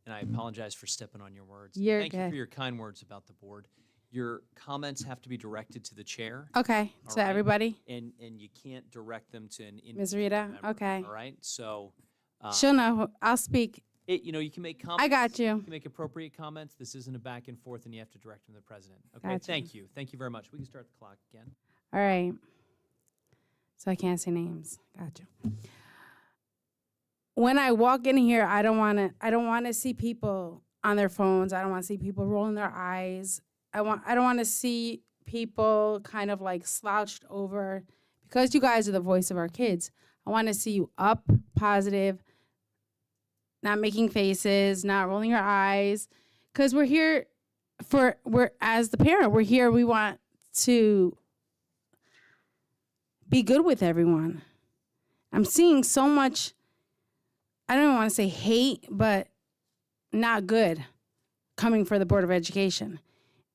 And I apologize for stepping on your words. You're Thank you good. for your kind words about the board. Your comments have to be directed to the chair. Okay, all so right? everybody, And you can't direct them to an Ms. individual Rita, member, okay. All right, so. She'll know. I'll speak. You can make comments. I got you. You can make appropriate comments. This isn't a back and forth, and you have to direct them to the president. Okay, Gotcha. thank you. Thank you very much. We can start the clock again. All right. So I can't say names. Gotcha. When I walk in here, I don't want to see people on their phones. I don't want to see people rolling their eyes. I don't want to see people kind of like slouched over because you guys are the voice of our kids. I want to see you up, positive, not making faces, not rolling your eyes, because we're here as the parent, we're here. We want to be good with everyone. I'm seeing so much, I don't want to say hate, but not good coming for the Board of Education.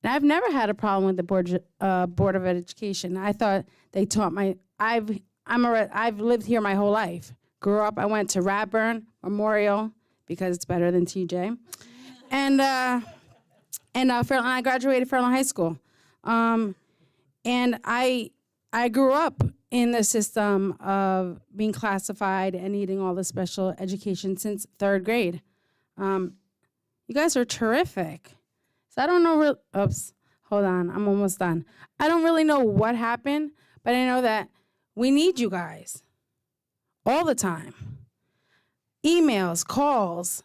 And I've never had a problem with the Board of Education. I thought they taught I've lived here my whole life. Grew up, I went to Radburn Memorial because it's better than TJ. And I graduated Fairlawn High School. And I grew up in the system of being classified and needing all the special education since 3rd grade. You guys are terrific. So I don't know, oops, hold on, I'm almost done. I don't really know what happened, but I know that we need you guys all the time. Emails, calls,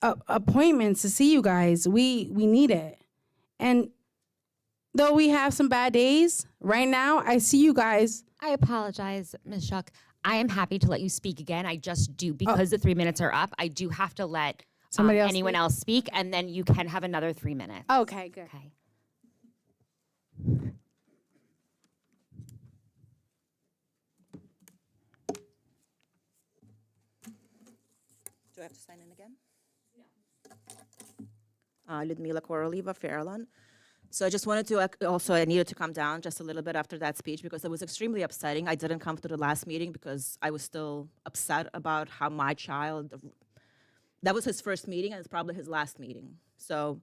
appointments to see you guys. We need it. And though we have some bad days, right now, I see you guys. I apologize, Ms. Shuck. I am happy to let you speak again. I just do, because the 3 minutes are up, I do have to let Somebody else anyone speak? else speak, and then you can have another 3 minutes. Okay, good. Okay. Do I have to sign in again? Ludmila Koroliva, Fairlawn. So I just wanted to I needed to come down just a little bit after that speech because it was extremely upsetting. I didn't come to the last meeting because I was still upset about how my child, that was his first meeting and it's probably his last meeting. So,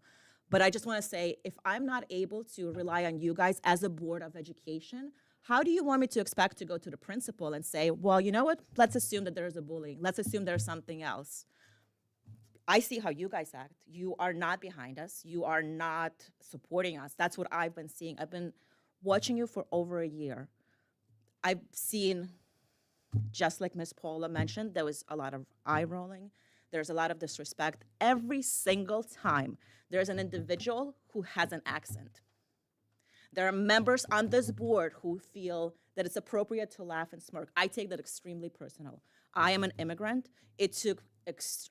but I just want to say, if I'm not able to rely on you guys as a Board of Education, how do you want me to expect to go to the principal and say, well, you know what, let's assume that there's a bullying. Let's assume there's something else. I see how you guys act. You are not behind us. You are not supporting us. That's what I've been seeing. I've been watching you for over a year. I've seen, just like Ms. Paula mentioned, there was a lot of eye rolling. There's a lot of disrespect. Every single time there's an individual who has an accent. There are members on this board who feel that it's appropriate to laugh and smirk. I take that extremely personal. I am an immigrant.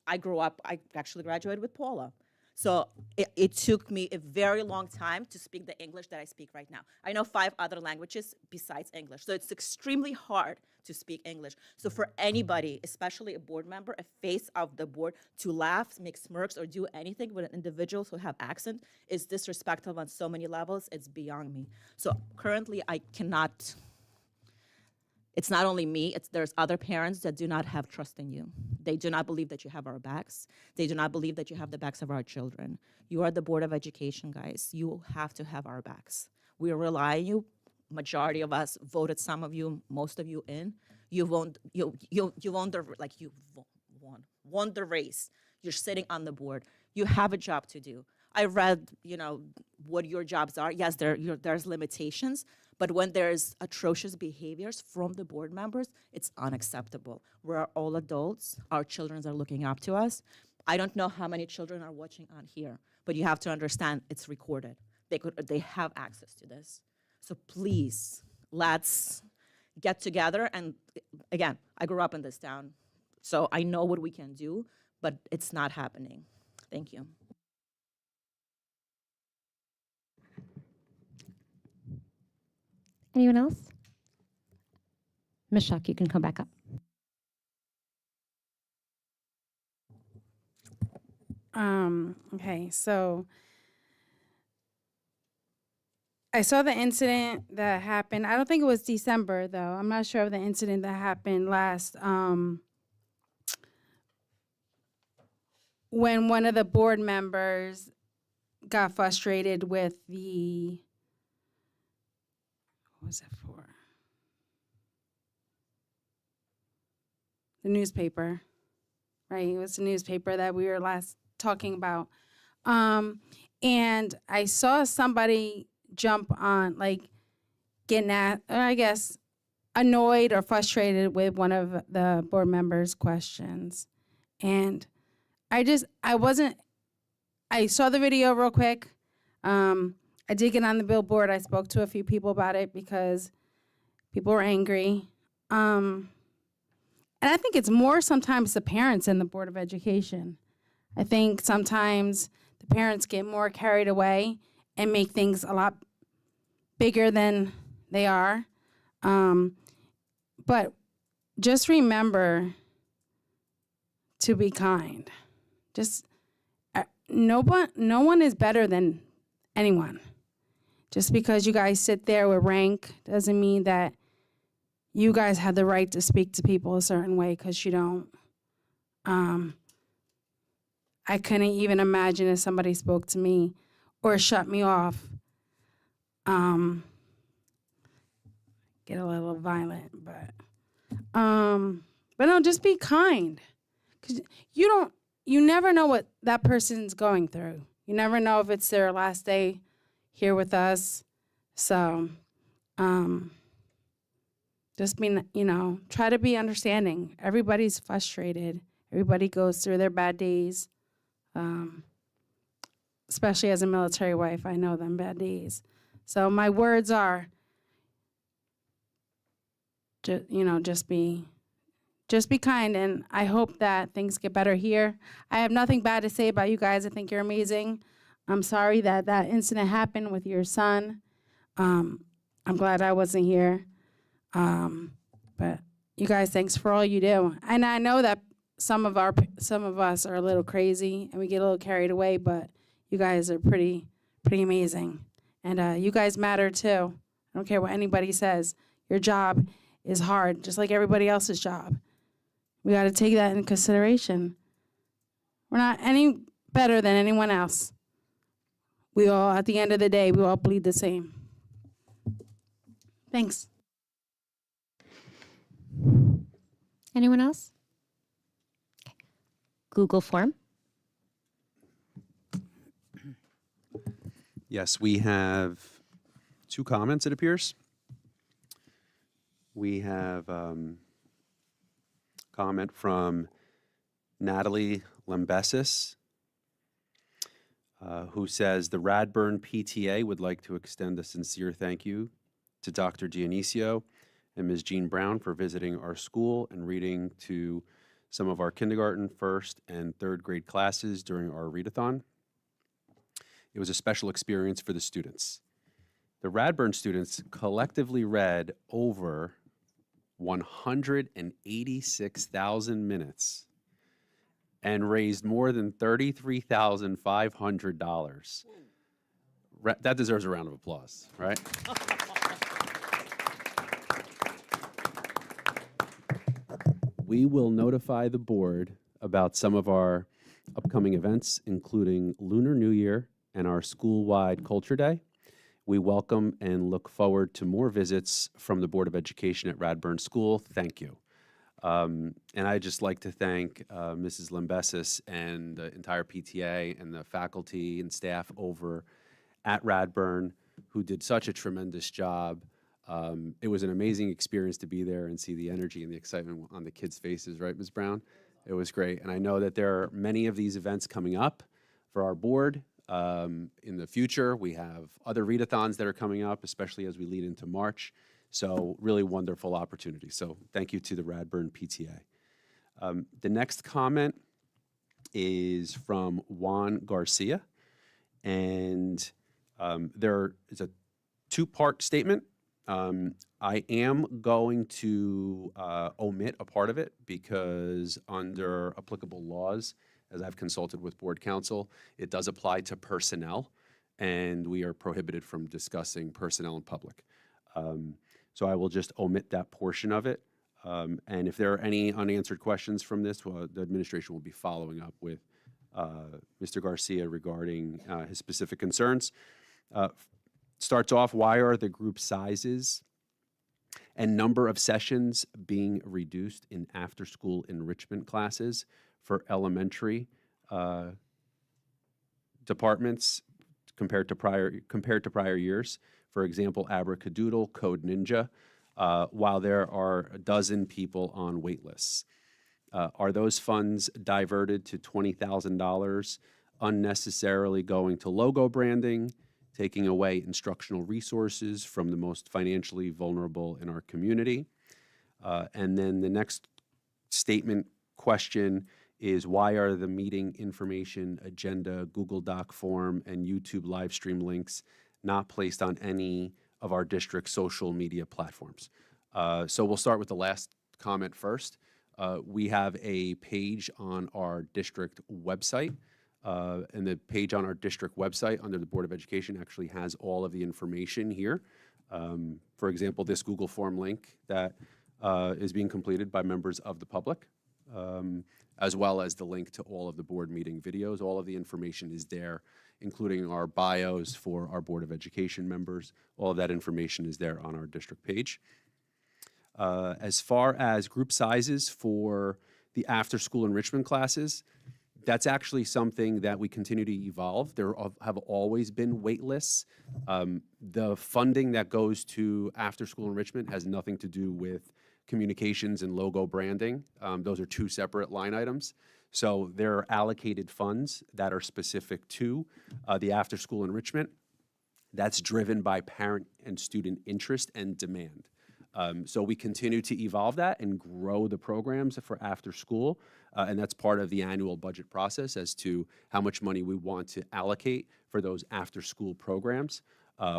I grew up, I actually graduated with Paula. So it took me a very long time to speak the English that I speak right now. I know 5 other languages besides English. So it's extremely hard to speak English. So for anybody, especially a board member, a face of the board, to laugh, make smirks, or do anything with individuals who have accent is disrespectful on so many levels. It's beyond me. So currently, I cannot. It's not only me, there's other parents that do not have trust in you. They do not believe that you have our backs. They do not believe that you have the backs of our children. You are the Board of Education, guys. You have to have our backs. We rely on you. Majority of us voted some of you, most of you in. You won the race. You're sitting on the board. You have a job to do. I read, what your jobs are. Yes, there's limitations, but when there's atrocious behaviors from the board members, it's unacceptable. We're all adults. Our children are looking up to us. I don't know how many children are watching on here, but you have to understand it's recorded. They have access to this. So please, let's get together. And again, I grew up in this town, so I know what we can do, but it's not happening. Thank you. Anyone else? Ms. Shuck, you can come back up. Okay, so I saw the incident that happened. I don't think it was December, though. I'm not sure of the incident that happened last, when one of the board members got frustrated with what was it for? The newspaper, right? It was the newspaper that we were last talking about. And I saw somebody jump on, like, getting at, or I guess, annoyed or frustrated with one of the board members' questions. And I saw the video real quick. I did get on the billboard. I spoke to a few people about it because people were angry. And I think it's more sometimes the parents in the Board of Education. I think sometimes the parents get more carried away and make things a lot bigger than they are. But just remember to be kind. Just no one is better than anyone. Just because you guys sit there with rank doesn't mean that you guys have the right to speak to people a certain way, because you don't. I couldn't even imagine if somebody spoke to me or shut me off. Get a little violent, but no, just be kind. 'Cause you never know what that person's going through. You never know if it's their last day here with us. So, just try to be understanding. Everybody's frustrated. Everybody goes through their bad days. Especially as a military wife, I know them bad days. So my words are, just be kind, and I hope that things get better here. I have nothing bad to say about you guys. I think you're amazing. I'm sorry that incident happened with your son. I'm glad I wasn't here. But you guys, thanks for all you do. And I know that some of us are a little crazy and we get a little carried away, but you guys are pretty amazing. And you guys matter too. I don't care what anybody says. Your job is hard, just like everybody else's job. We got to take that into consideration. We're not any better than anyone else. We all, at the end of the day, we all bleed the same. Thanks. Anyone else? Okay. Google form. Yes, we have 2 comments, it appears. We have comment from Natalie Lembesis, who says, the Radburn PTA would like to extend a sincere thank you to Dr. Dionisio and Ms. Jean Brown for visiting our school and reading to some of our kindergarten, 1st, and 3rd grade classes during our readathon. It was a special experience for the students. The Radburn students collectively read over 186,000 minutes and raised more than $33,500. That deserves a round of applause, right? We will notify the board about some of our upcoming events, including Lunar New Year and our school-wide Culture Day. We welcome and look forward to more visits from the Board of Education at Radburn School. Thank you. And I'd just like to thank Mrs. Limbesis and the entire PTA and the faculty and staff over at Radburn who did such a tremendous job. It was an amazing experience to be there and see the energy and the excitement on the kids' faces, right, Ms. Brown? It was great. And I know that there are many of these events coming up for our board. In the future, we have other readathons that are coming up, especially as we lead into March. So really wonderful opportunity. So thank you to the Radburn PTA. The next comment is from Juan Garcia. And there is a two-part statement. I am going to omit a part of it because under applicable laws, as I've consulted with board counsel, it does apply to personnel, and we are prohibited from discussing personnel in public. So I will just omit that portion of it. And if there are any unanswered questions from this, well, the administration will be following up with Mr. Garcia regarding his specific concerns. Starts off, why are the group sizes and number of sessions being reduced in after-school enrichment classes for elementary departments compared to prior years? For example, Abracadoodle, Code Ninja, while there are a dozen people on wait lists. Are those funds diverted to $20,000 unnecessarily going to logo branding, taking away instructional resources from the most financially vulnerable in our community? And then the next statement question is, why are the meeting information, agenda, Google Doc form, and YouTube live stream links not placed on any of our district's social media platforms? So we'll start with the last comment first. We have a page on our district website. And the page on our district website under the Board of Education actually has all of the information here. For example, this Google form link that is being completed by members of the public, as well as the link to all of the board meeting videos. All of the information is there, including our bios for our Board of Education members. All of that information is there on our district page. As far as group sizes for the after-school enrichment classes, that's actually something that we continue to evolve. There have always been wait lists. The funding that goes to after-school enrichment has nothing to do with communications and logo branding. Those are two separate line items. So there are allocated funds that are specific to the after-school enrichment. That's driven by parent and student interest and demand. So we continue to evolve that and grow the programs for after school. And that's part of the annual budget process as to how much money we want to allocate for those after school programs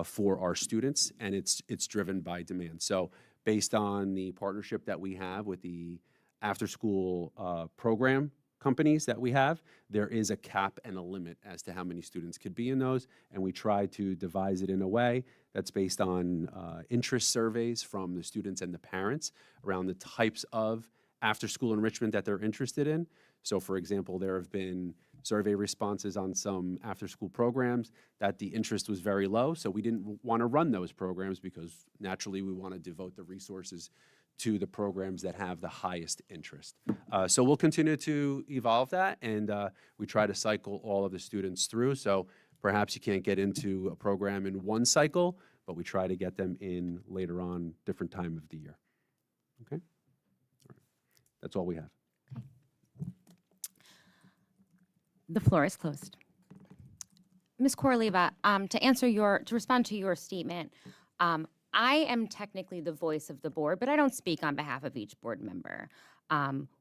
for our students. And it's driven by demand. So based on the partnership that we have with the after school program companies that we have, there is a cap and a limit as to how many students could be in those. And we try to devise it in a way that's based on interest surveys from the students and the parents around the types of after-school enrichment that they're interested in. So for example, there have been survey responses on some after-school programs that the interest was very low, so we didn't want to run those programs because naturally we want to devote the resources to the programs that have the highest interest. So we'll continue to evolve that, and we try to cycle all of the students through. So perhaps you can't get into a program in one cycle, but we try to get them in later on, different time of the year. Okay? All right. That's all we have. The floor is closed. Ms. Corleva, to respond to your statement, I am technically the voice of the board, but I don't speak on behalf of each board member.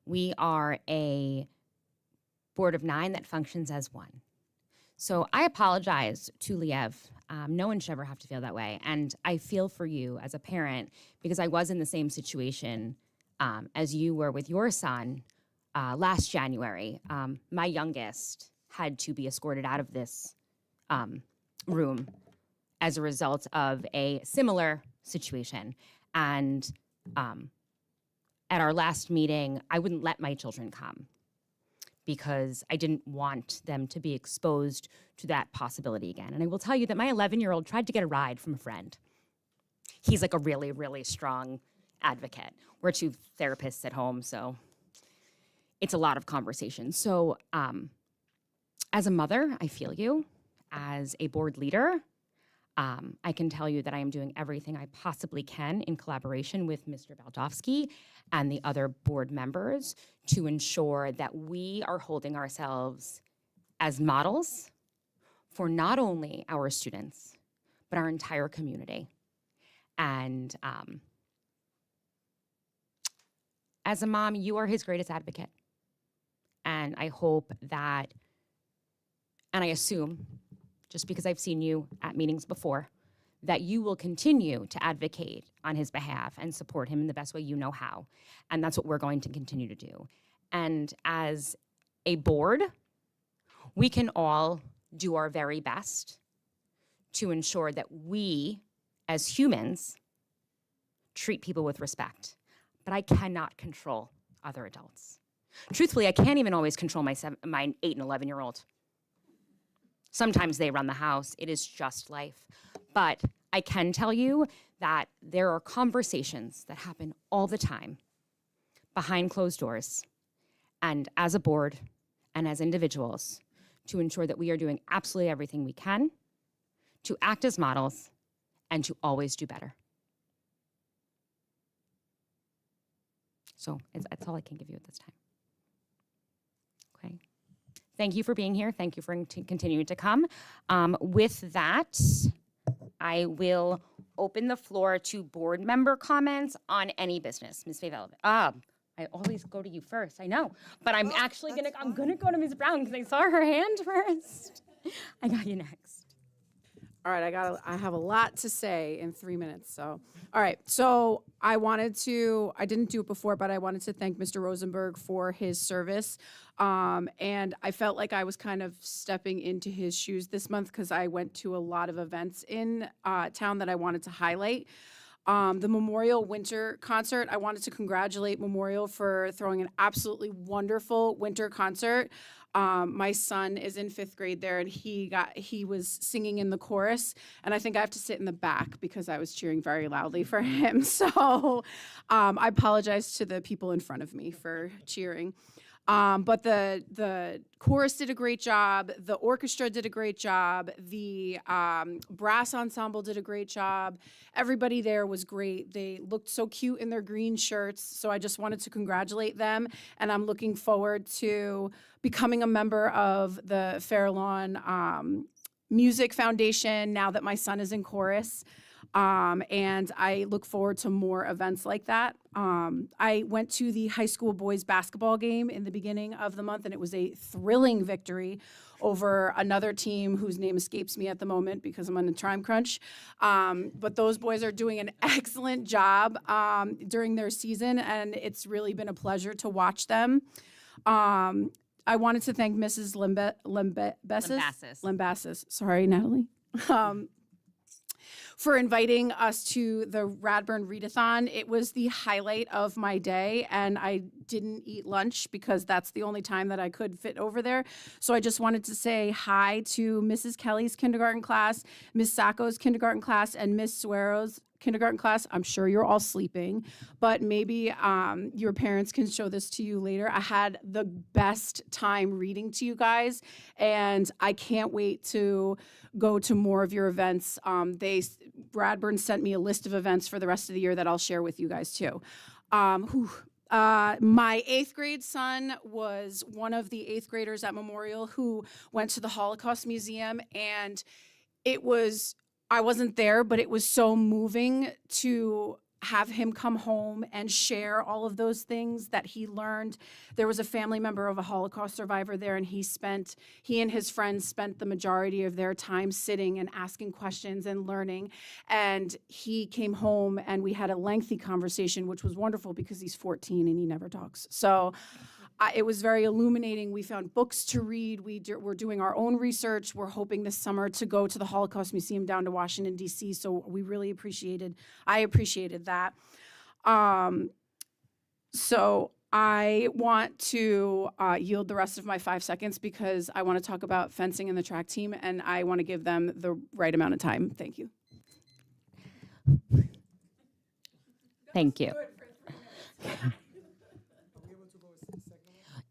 We are a board of 9 that functions as one. So I apologize to Liev. No one should ever have to feel that way. And I feel for you as a parent because I was in the same situation as you were with your son last January. My youngest had to be escorted out of this room as a result of a similar situation. And at our last meeting, I wouldn't let my children come because I didn't want them to be exposed to that possibility again. And I will tell you that my 11-year-old tried to get a ride from a friend. He's like a really, really strong advocate. We're two therapists at home, so it's a lot of conversation. So as a mother, I feel you. As a board leader, I can tell you that I am doing everything I possibly can in collaboration with Mr. Baldowski and the other board members to ensure that we are holding ourselves as models for not only our students, but our entire community. And as a mom, you are his greatest advocate. And I hope that, and I assume, just because I've seen you at meetings before, that you will continue to advocate on his behalf and support him in the best way you know how. And that's what we're going to continue to do. And as a board, we can all do our very best to ensure that we, as humans, treat people with respect. But I cannot control other adults. Truthfully, I can't even always control my 8 and 11-year-old. Sometimes they run the house. It is just life. But I can tell you that there are conversations that happen all the time behind closed doors and as a board and as individuals to ensure that we are doing absolutely everything we can to act as models and to always do better. So that's all I can give you at this time. Okay. Thank you for being here. Thank you for continuing to come. With that, I will open the floor to board member comments on any business. Ms. Favela. I always go to you first, I know. But I'm actually I'm gonna go to Ms. Brown because I saw her hand first. I got you next. All right, I have a lot to say in 3 minutes. So, all right. So I didn't do it before, but I wanted to thank Mr. Rosenberg for his service. And I felt like I was kind of stepping into his shoes this month because I went to a lot of events in town that I wanted to highlight. The Memorial Winter Concert, I wanted to congratulate Memorial for throwing an absolutely wonderful winter concert. My son is in 5th grade there, and he was singing in the chorus, and I think I have to sit in the back because I was cheering very loudly for him. So I apologize to the people in front of me for cheering. But the chorus did a great job. The orchestra did a great job. The brass ensemble did a great job. Everybody there was great. They looked so cute in their green shirts. So I just wanted to congratulate them. And I'm looking forward to becoming a member of the Fairlawn Music Foundation now that my son is in chorus. And I look forward to more events like that. I went to the high school boys basketball game in the beginning of the month, and it was a thrilling victory over another team whose name escapes me at the moment because I'm on a time crunch. But those boys are doing an excellent job during their season, and it's really been a pleasure to watch them. I wanted to thank Mrs. Lambassis. Sorry, Natalie. For inviting us to the Radburn Readathon. It was the highlight of my day, and I didn't eat lunch because that's the only time that I could fit over there. So I just wanted to say hi to Mrs. Kelly's kindergarten class, Miss Sacco's kindergarten class, and Miss Suero's kindergarten class. I'm sure you're all sleeping, but maybe your parents can show this to you later. I had the best time reading to you guys, and I can't wait to go to more of your events. Radburn sent me a list of events for the rest of the year that I'll share with you guys too. My 8th grade son was one of the 8th graders at Memorial who went to the Holocaust Museum, and I wasn't there, but it was so moving to have him come home and share all of those things that he learned. There was a family member of a Holocaust survivor there, and he and his friends spent the majority of their time sitting and asking questions and learning. And he came home and we had a lengthy conversation, which was wonderful because he's 14 and he never talks. So it was very illuminating. We found books to read. We're doing our own research. We're hoping this summer to go to the Holocaust Museum down to Washington, D.C. So I appreciated that. So I want to yield the rest of my 5 seconds because I want to talk about fencing and the track team, and I want to give them the right amount of time. Thank you. Thank you.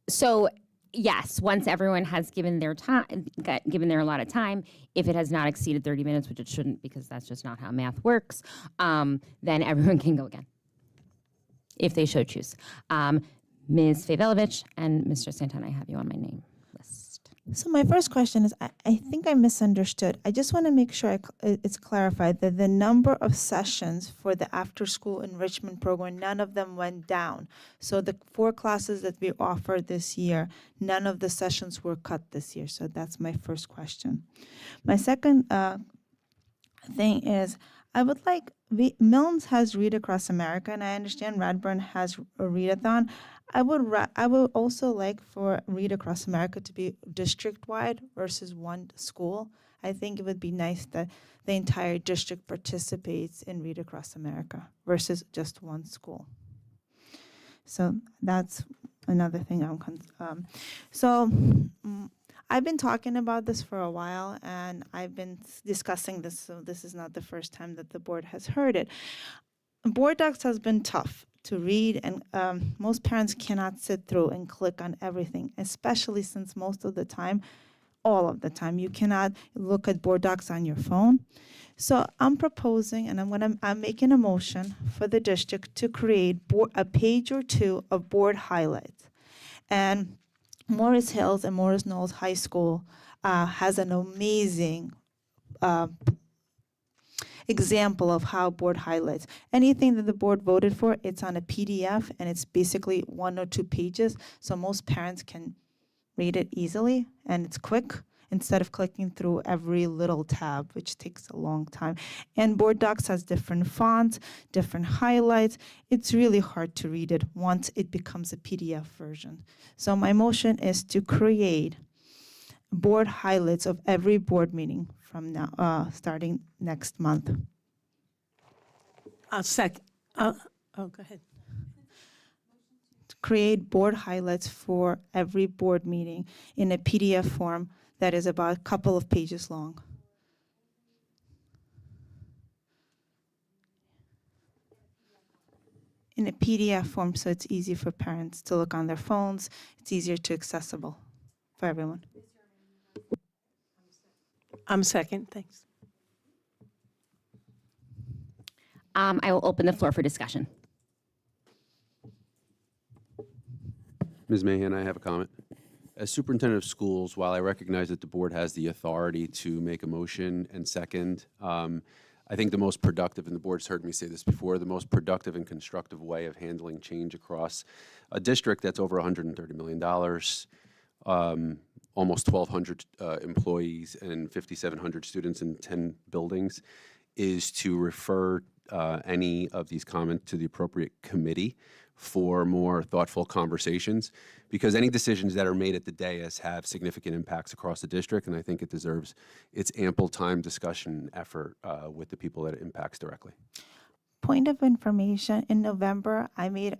So, yes, once everyone has given their time, given their allotted time, if it has not exceeded 30 minutes, which it shouldn't because that's just not how math works, then everyone can go again, if they so choose. Ms. Favelovich and Mr. Santana, I have you on my name list. So my first question is, I think I misunderstood. I just want to make sure it's clarified that the number of sessions for the after-school enrichment program, none of them went down. So the 4 classes that we offered this year, none of the sessions were cut this year. So that's my first question. My second thing is, I would like, Milnes has Read Across America, and I understand Radburn has a readathon. I would also like for Read Across America to be district-wide versus one school. I think it would be nice that the entire district participates in Read Across America versus just one school. So that's another thing I've been talking about this for a while, and I've been discussing this, so this is not the first time that the board has heard it. Board docs has been tough to read, and most parents cannot sit through and click on everything, especially since most of the time, all of the time, you cannot look at board docs on your phone. So I'm proposing, and I'm making a motion for the district to create a page or 2 of board highlights. And Morris Hills and Morris Knolls High School has an amazing example of how board highlights. Anything that the board voted for, it's on a PDF, and it's basically 1 or 2 pages, so most parents can read it easily, and it's quick instead of clicking through every little tab, which takes a long time. And board docs has different fonts, different highlights. It's really hard to read it once it becomes a PDF version. So my motion is to create board highlights of every board meeting from now, starting next month. I'll second. Go ahead. To create board highlights for every board meeting in a PDF form that is about a couple of pages long. In a PDF form, so it's easy for parents to look on their phones. It's easier to accessible for everyone. I'm second, thanks. I will open the floor for discussion. Ms. Mahan, I have a comment. As superintendent of schools, while I recognize that the board has the authority to make a motion and second, I think the most productive, and the board's heard me say this before, the most productive and constructive way of handling change across a district that's over $130 million, almost 1,200 employees and 5,700 students in 10 buildings, is to refer any of these comments to the appropriate committee for more thoughtful conversations, because any decisions that are made at the dais have significant impacts across the district, and I think it deserves its ample time, discussion, effort with the people that it impacts directly. Point of information, in November, I made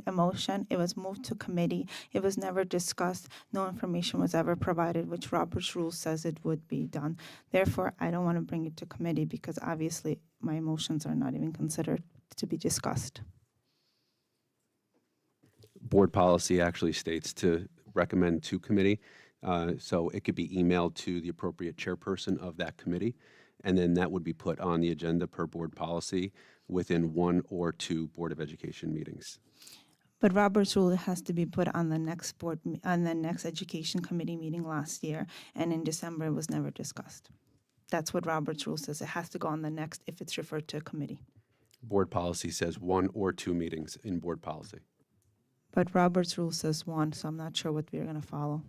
a motion. It was moved to committee. It was never discussed. No information was ever provided, which Robert's rule says it would be done. Therefore, I don't want to bring it to committee because obviously my motions are not even considered to be discussed. Board policy actually states to recommend to committee, so it could be emailed to the appropriate chairperson of that committee, and then that would be put on the agenda per board policy within 1 or 2 Board of Education meetings. But Robert's rule has to be put on the next on the next education committee meeting last year, and in December it was never discussed. That's what Robert's rule says. It has to go on the next if it's referred to a committee. board policy says 1 or 2 meetings in board policy. But Robert's rule says 1, so I'm not sure what we're going to follow.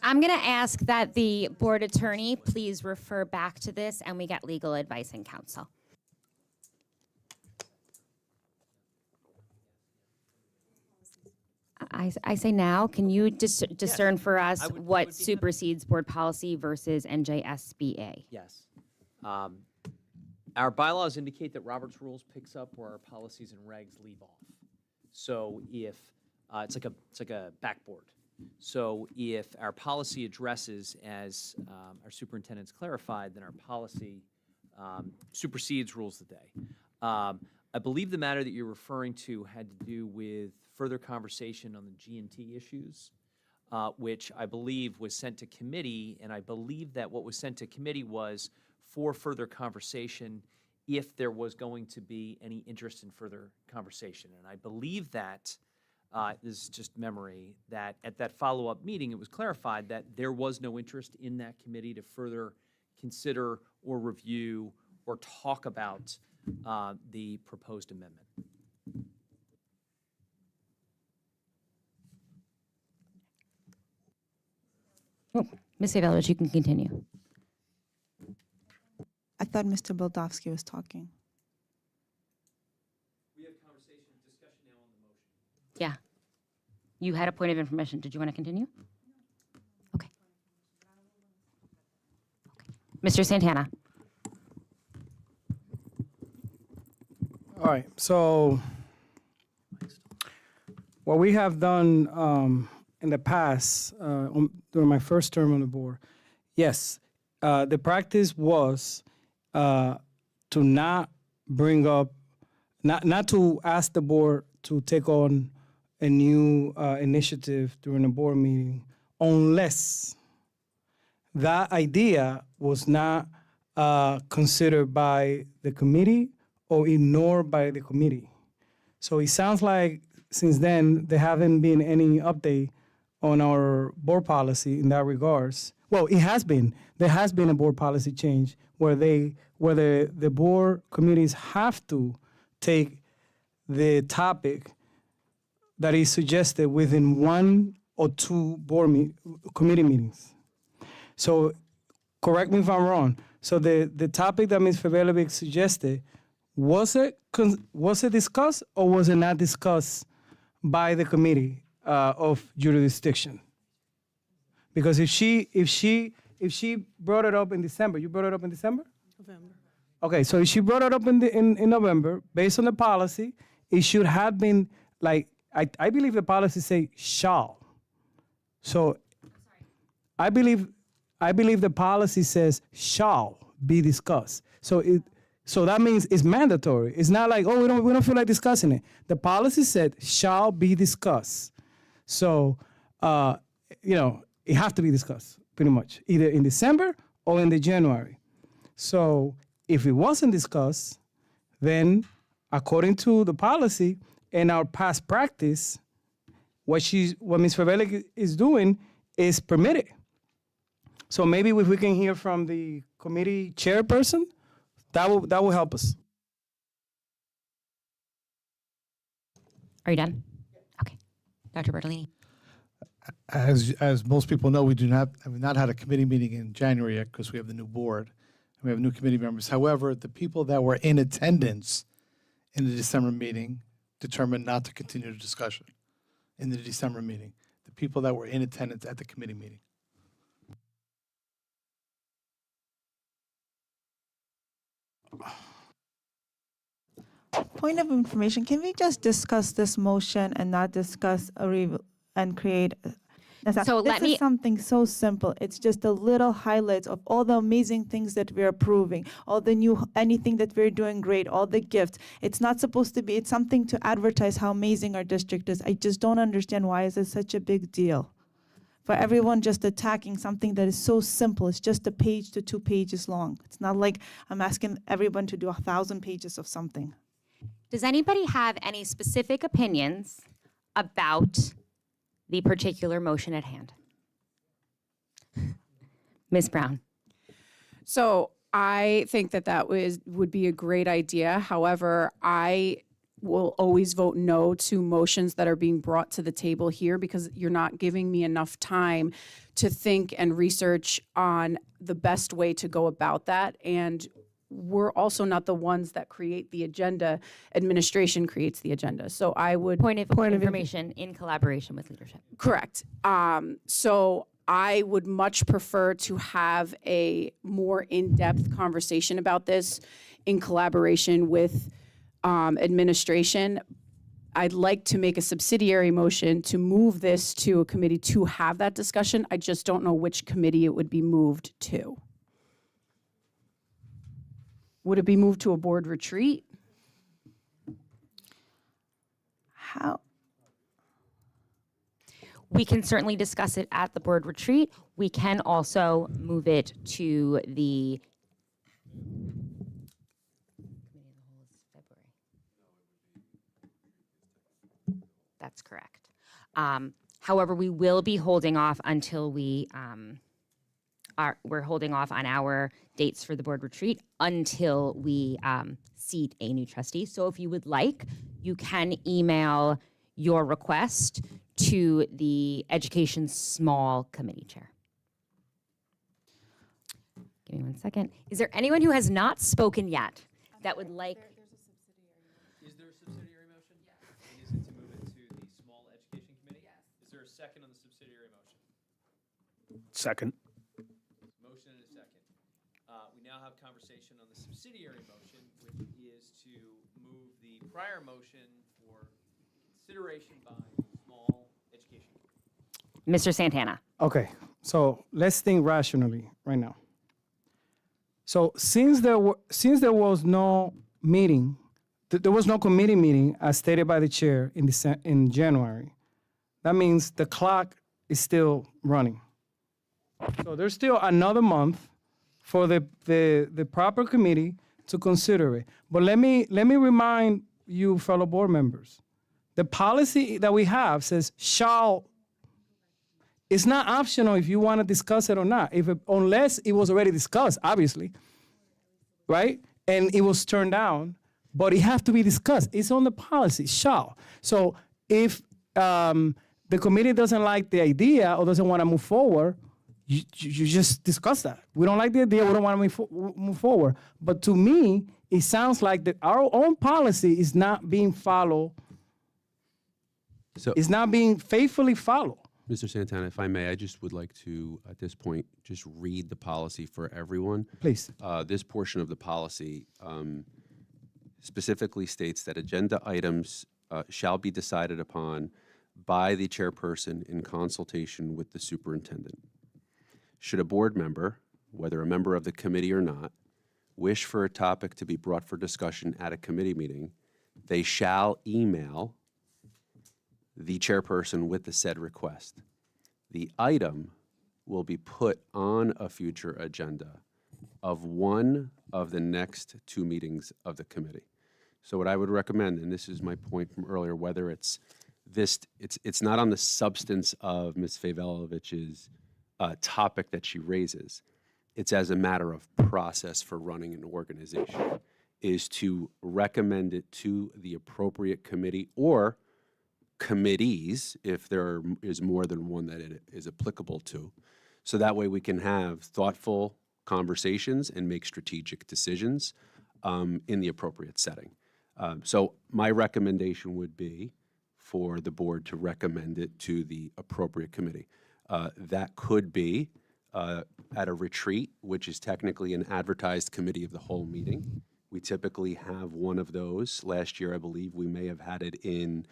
I'm going to ask that the board attorney please refer back to this and we get legal advice and counsel. I say now, can you discern for us I would what be happy- supersedes board policy versus NJSBA? Yes. Our bylaws indicate that Robert's Rules picks up where our policies and regs leave off. So if, it's like a backboard. So if our policy addresses, as our superintendent's clarified, then our policy supersedes rules of the day. I believe the matter that you're referring to had to do with further conversation on the G&T issues, which I believe was sent to committee, and I believe that what was sent to committee was for further conversation if there was going to be any interest in further conversation. And I believe that, this is just memory, that at that follow-up meeting, it was clarified that there was no interest in that committee to further consider or review or talk about the proposed amendment. Ms. Avelovich, you can continue. I thought Mr. Baldowski was talking. We have conversation and discussion now on the motion. Yeah. You had a point of information. Did you want to continue? Okay. Mr. Santana. All right, so what we have done in the past, during my first term on the board, yes, the practice was to not bring up, not to ask the board to take on a new initiative during a board meeting unless that idea was not considered by the committee or ignored by the committee. So it sounds like since then there haven't been any update on our board policy in that regards. Well, it has been. There has been a board policy change where the board committees have to take the topic that is suggested within 1 or 2 committee meetings. So correct me if I'm wrong. So the topic that Ms. Favalovic suggested, was it discussed or was it not discussed by the committee of jurisdiction? Because if she brought it up in December, you brought it up in December? November. Okay, so if she brought it up in November, based on the policy, it should have been like, I believe the policy say shall. So I believe the policy says shall be discussed. So that means it's mandatory. It's not like, oh, we don't feel like discussing it. The policy said shall be discussed. So, it has to be discussed pretty much, either in December or in the January. So if it wasn't discussed, then according to the policy and our past practice, what Ms. Favelic is doing is permitted. So maybe if we can hear from the committee chairperson, that will help us. Are you done? Okay. Dr. Bertolini. As most people know, we have not had a committee meeting in January yet because we have the new board and we have new committee members. However, the people that were in attendance in the December meeting determined not to continue the discussion in the December meeting. The people that were in attendance at the committee meeting. Point of information, can we just discuss this motion and not discuss and create? So This is something so simple. It's just a little highlights of all the amazing things that we're approving, all the anything that we're doing great, all the gifts. It's not supposed to be, it's something to advertise how amazing our district is. I just don't understand why is it such a big deal for everyone just attacking something that is so simple. It's just a page to 2 pages long. It's not like I'm asking everyone to do 1,000 pages of something. Does anybody have any specific opinions about the particular motion at hand? Ms. Brown. So I think that would be a great idea. However, I will always vote no to motions that are being brought to the table here because you're not giving me enough time to think and research on the best way to go about that. And we're also not the ones that create the agenda. Administration creates the agenda. So I would Point of information in collaboration with leadership. correct. So I would much prefer to have a more in-depth conversation about this in collaboration with administration. I'd like to make a subsidiary motion to move this to a committee to have that discussion. I just don't know which committee it would be moved to. Would it be moved to a board retreat? How? We can certainly discuss it at the board retreat. We can also move it to the That's correct. However, we will be holding off until we're holding off on our dates for the board retreat until we seat a new trustee. So if you would like, you can email your request to the Education Small Committee Chair. Give me 1 second. Is there anyone who has not spoken yet that would like? Is there a subsidiary motion? Yes. And is it to move it to the small education committee? Yes. Is there a second on the subsidiary motion? Second. Motion and a second. We now have conversation on the subsidiary motion, which is to move the prior motion for consideration by the small education committee. Mr. Santana. Okay, so let's think rationally right now. So since there was no meeting, there was no committee meeting as stated by the chair in January, that means the clock is still running. So there's still another month for the proper committee to consider it. But let me remind you, fellow board members, the policy that we have says shall. It's not optional if you want to discuss it or not, unless it was already discussed, obviously, right? And it was turned down, but it has to be discussed. It's on the policy, shall. So if the committee doesn't like the idea or doesn't want to move forward, you just discuss that. We don't like the idea, we don't want to move forward. But to me, it sounds like that our own policy is not being followed, it's not being faithfully followed. Mr. Santana, if I may, I just would like to, at this point, just read the policy for everyone. Please. This portion of the policy specifically states that agenda items shall be decided upon by the chairperson in consultation with the superintendent. Should a board member, whether a member of the committee or not, wish for a topic to be brought for discussion at a committee meeting, they shall email the chairperson with the said request. The item will be put on a future agenda of one of the next 2 meetings of the committee. So what I would recommend, and this is my point from earlier, whether it's not on the substance of Ms. Favalovich's topic that she raises. It's as a matter of process for running an organization, is to recommend it to the appropriate committee or committees, if there is more than one that it is applicable to. So that way we can have thoughtful conversations and make strategic decisions in the appropriate setting. So my recommendation would be for the board to recommend it to the appropriate committee. That could be at a retreat, which is technically an advertised committee of the whole meeting. We typically have one of those. Last year, I believe we may have had it in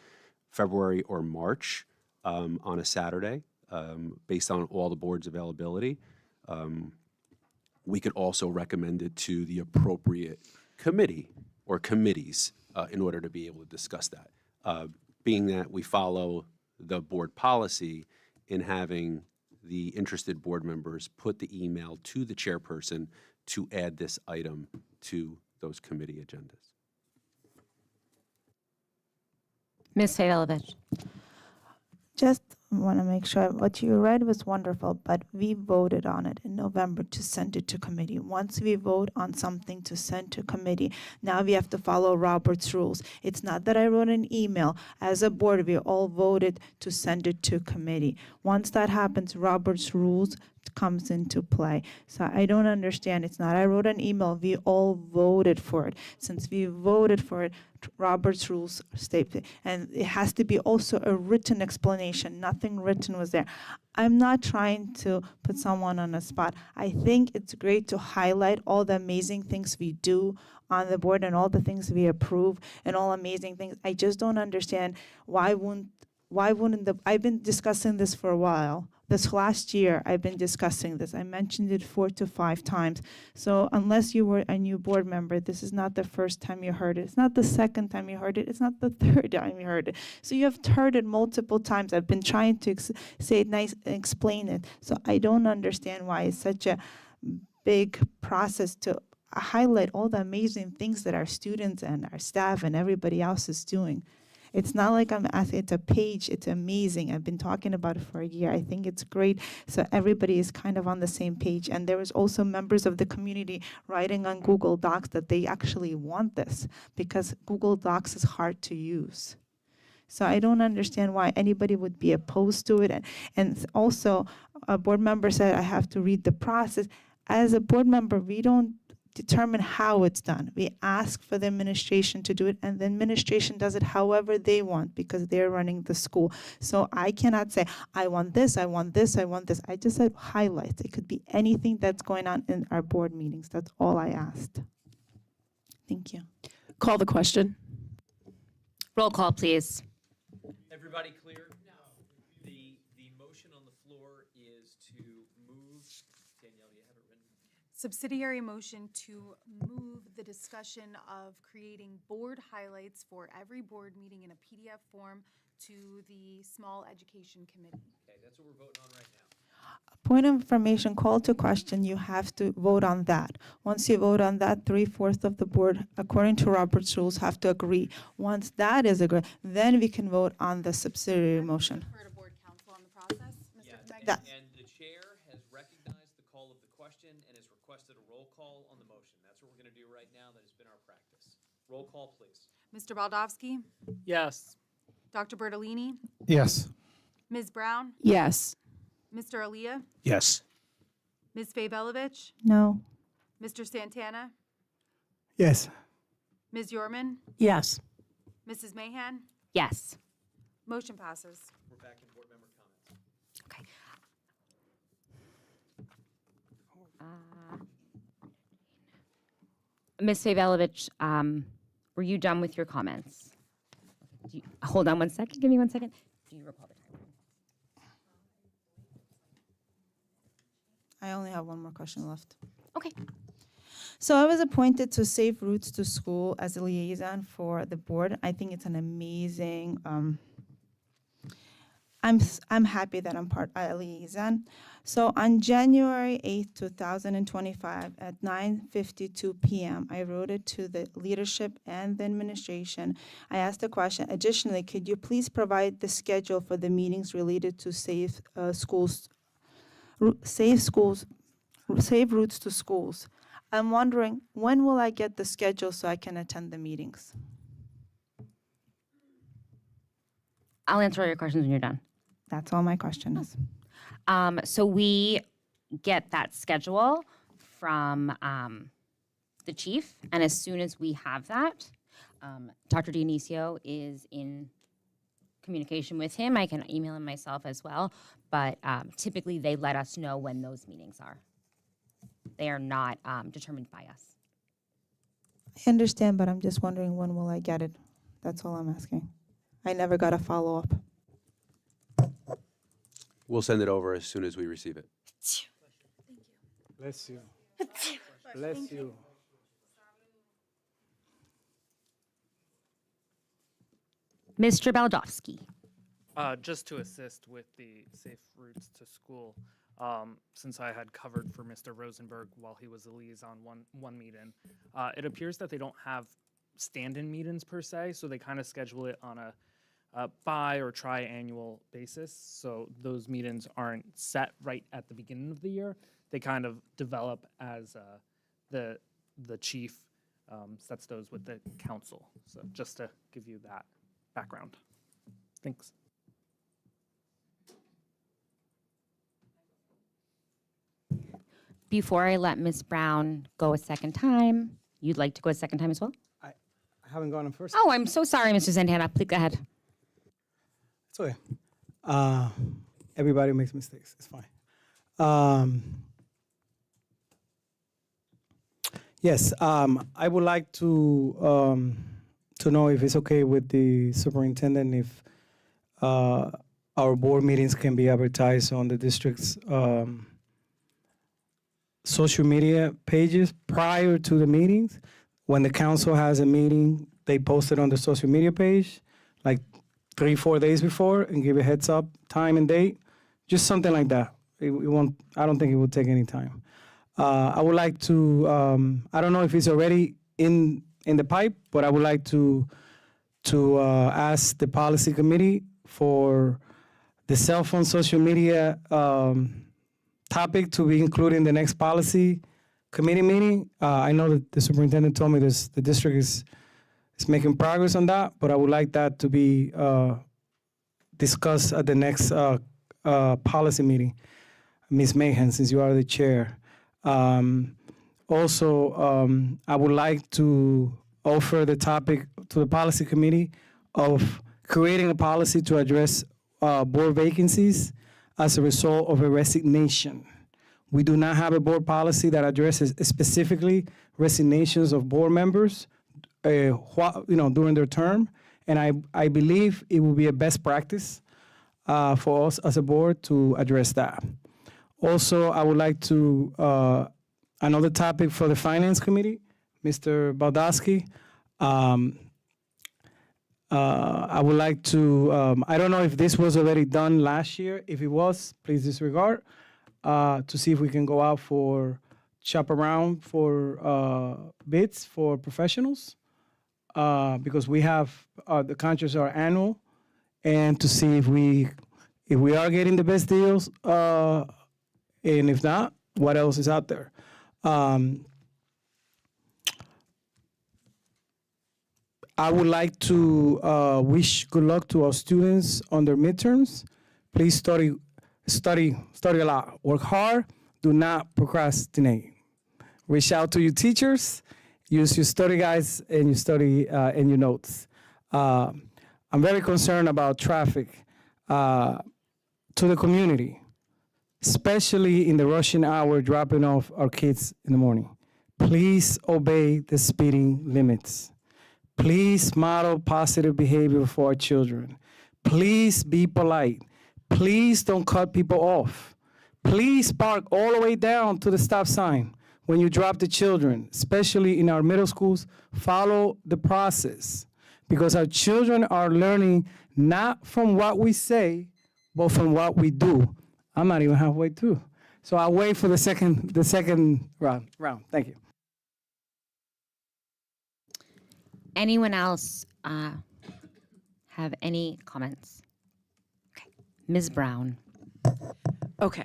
February or March on a Saturday, based on all the board's availability. We could also recommend it to the appropriate committee or committees in order to be able to discuss that. Being that we follow the board policy in having the interested board members put the email to the chairperson to add this item to those committee agendas. Ms. Favalovich. Just want to make sure what you read was wonderful, but we voted on it in November to send it to committee. Once we vote on something to send to committee, now we have to follow Robert's rules. It's not that I wrote an email. As a board, we all voted to send it to committee. Once that happens, Robert's rules comes into play. So I don't understand. It's not I wrote an email. We all voted for it. Since we voted for it, Robert's rules state it. And it has to be also a written explanation. Nothing written was there. I'm not trying to put someone on a spot. I think it's great to highlight all the amazing things we do on the board and all the things we approve and all amazing things. I just don't understand why wouldn't I've been discussing this for a while. This last year, I've been discussing this. I mentioned it 4 to 5 times. So unless you were a new board member, this is not the first time you heard it. It's not the second time you heard it. It's not the third time you heard it. So you have heard it multiple times. I've been trying to say it nice and explain it. So I don't understand why it's such a big process to highlight all the amazing things that our students and our staff and everybody else is doing. It's not like I'm asking, it's a page, it's amazing. I've been talking about it for a year. I think it's great. So everybody is kind of on the same page. And there was also members of the community writing on Google Docs that they actually want this because Google Docs is hard to use. So I don't understand why anybody would be opposed to it. And also, a board member said I have to read the process. As a board member, we don't determine how it's done. We ask for the administration to do it, and the administration does it however they want because they're running the school. So I cannot say, I want this, I want this, I want this. I just said highlights. It could be anything that's going on in our board meetings. That's all I asked. Thank you. Call the question. Roll call, please. Everybody clear? No. The motion on the floor is to move, Danielle, do you have it written? Subsidiary motion to move the discussion of creating board highlights for every board meeting in a PDF form to the small education committee. Okay, that's what we're voting on right now. Point of information, call to question, you have to vote on that. Once you vote on that, 3/4 of the board, according to Robert's rules, have to agree. Once that is agreed, then we can vote on the subsidiary motion. Refer to board counsel on the process, Mr. Yes, Magna? and the chair has recognized the call of the question and has requested a roll call on the motion. That's what we're going to do right now. That has been our practice. Roll call, please. Mr. Baldowski? Yes. Dr. Bertolini? Yes. Ms. Brown? Yes. Mr. Alia? Yes. Ms. Fay-Belovich? No. Mr. Santana? Yes. Ms. Yorman? Yes. Mrs. Mahan? Yes. Motion passes. We're back in board member comments. Okay. Ms. Fay-Belovich, were you done with your comments? Hold on one second. Give me 1 second. Do you recall the time? I only have one more question left. Okay. So I was appointed to Safe Routes to School as a liaison for the board. I think it's an amazing. I'm happy that I'm a liaison. So on January 8th, 2025, at 9:52 p.m., I wrote it to the leadership and the administration. I asked the question. Additionally, could you please provide the schedule for the meetings related to safe routes to schools? I'm wondering, when will I get the schedule so I can attend the meetings? I'll answer all your questions when you're done. That's all my question is. So we get that schedule from the chief, and as soon as we have that, Dr. Dionisio is in communication with him. I can email him myself as well, but typically they let us know when those meetings are. They are not determined by us. I understand, but I'm just wondering, when will I get it? That's all I'm asking. I never got a follow-up. We'll send it over as soon as we receive it. Bless you. Bless you. Mr. Baldowski. Just to assist with the safe routes to school, since I had covered for Mr. Rosenberg while he was a liaison one meeting, it appears that they don't have stand-in meetings per se, so they kind of schedule it on bi or triannual basis. So those meetings aren't set right at the beginning of the year. They kind of develop as the chief sets those with the council. So just to give you that background. Thanks. Before I let Ms. Brown go a second time, you'd like to go a second time as well? I haven't gone on first. Oh, I'm so sorry, Mr. Santana. Please go ahead. It's okay. Everybody makes mistakes. It's fine. Yes, I would like to know if it's okay with the superintendent if our board meetings can be advertised on the district's social media pages prior to the meetings. When the council has a meeting, they post it on the social media page, like 3-4 days before, and give a heads up, time and date, just something like that. It won't. I don't think it will take any time. I would like to. I don't know if it's already in the pipe, but I would like to ask the policy committee for the cell phone social media topic to be included in the next policy committee meeting. I know that the superintendent told me the district is making progress on that, but I would like that to be discussed at the next policy meeting. Ms. Mahan, since you are the chair. Also, I would like to offer the topic to the policy committee of creating a policy to address board vacancies as a result of a resignation. We do not have a board policy that addresses specifically resignations of board members, during their term, and I believe it will be a best practice for us as a board to address that. Also, I would like to another topic for the finance committee, Mr. Baldowski. I would like to, I don't know if this was already done last year. If it was, please disregard, to see if we can go out for shop around for bids for professionals, because we have, the contracts are annual, and to see if we are getting the best deals, and if not, what else is out there. I would like to wish good luck to our students on their midterms. Please study a lot. Work hard. Do not procrastinate. Reach out to your teachers. Use your study guides and your study and your notes. I'm very concerned about traffic to the community, especially in the rushing hour dropping off our kids in the morning. Please obey the speeding limits. Please model positive behavior for our children. Please be polite. Please don't cut people off. Please park all the way down to the stop sign when you drop the children, especially in our middle schools. Follow the process, because our children are learning not from what we say, but from what we do. I'm not even halfway through. So I'll wait for the second round. Thank you. Anyone else have any comments? Okay. Ms. Brown. Okay.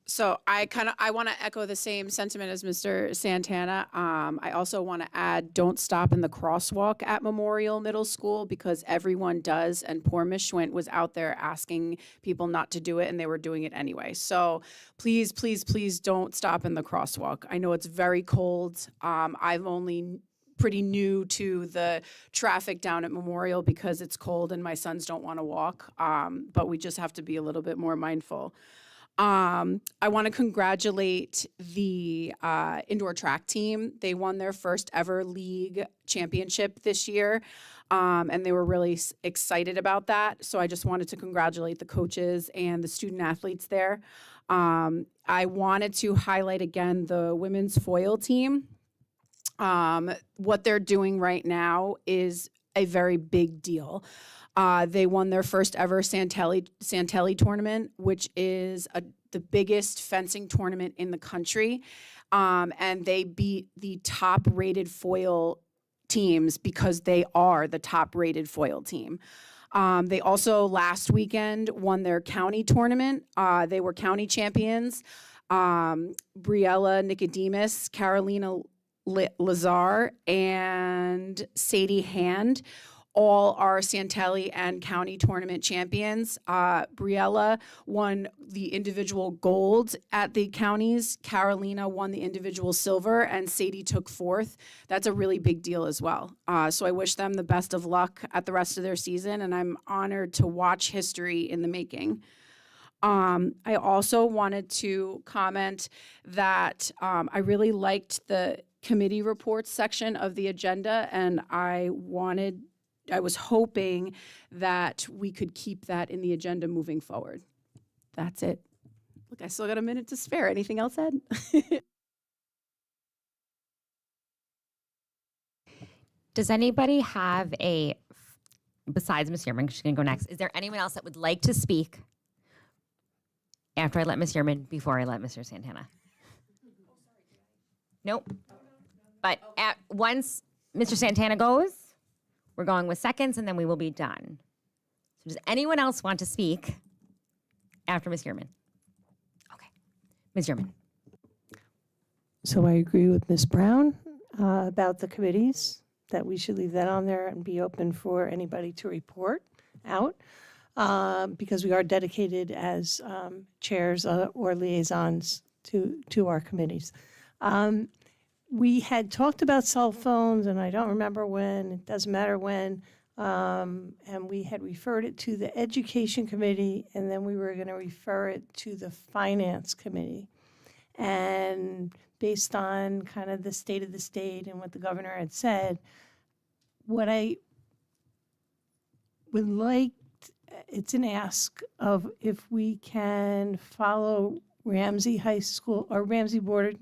So I want to echo the same sentiment as Mr. Santana. I also want to add, don't stop in the crosswalk at Memorial Middle School, because everyone does, and poor Ms. Schwint was out there asking people not to do it, and they were doing it anyway. So please, please, please don't stop in the crosswalk. I know it's very cold. I've only pretty new to the traffic down at Memorial because it's cold and my sons don't want to walk, but we just have to be a little bit more mindful. I want to congratulate the indoor track team. They won their first ever league championship this year, and they were really excited about that. So I just wanted to congratulate the coaches and the student athletes there. I wanted to highlight again the women's foil team. What they're doing right now is a very big deal. They won their first ever Santelli tournament, which is the biggest fencing tournament in the country. And they beat the top rated foil teams because they are the top rated foil team. They also last weekend won their county tournament. They were county champions. Briella Nicodemus, Carolina Lazar, and Sadie Hand all are Santelli and county tournament champions. Briella won the individual gold at the counties. Carolina won the individual silver, and Sadie took fourth. That's a really big deal as well. So I wish them the best of luck at the rest of their season, and I'm honored to watch history in the making. I also wanted to comment that I really liked the committee reports section of the agenda, and I was hoping that we could keep that in the agenda moving forward. That's it. Look, I still got a minute to spare. Anything else, Ed? Does anybody have besides Ms. Yearman, she's going to go next, is there anyone else that would like to speak after I let Ms. Yearman, before I let Mr. Santana? Nope. But once Mr. Santana goes, we're going with seconds, and then we will be done. So does anyone else want to speak after Ms. Yearman? Okay. Ms. Yearman. So I agree with Ms. Brown about the committees, that we should leave that on there and be open for anybody to report out, because we are dedicated as chairs or liaisons to our committees. We had talked about cell phones, and I don't remember when, it doesn't matter when, and we had referred it to the Education Committee, and then we were going to refer it to the Finance Committee. And based on kind of the state of the state and what the governor had said, what I would like, it's an ask of if we can follow Ramsey High School, or Ramsey Board,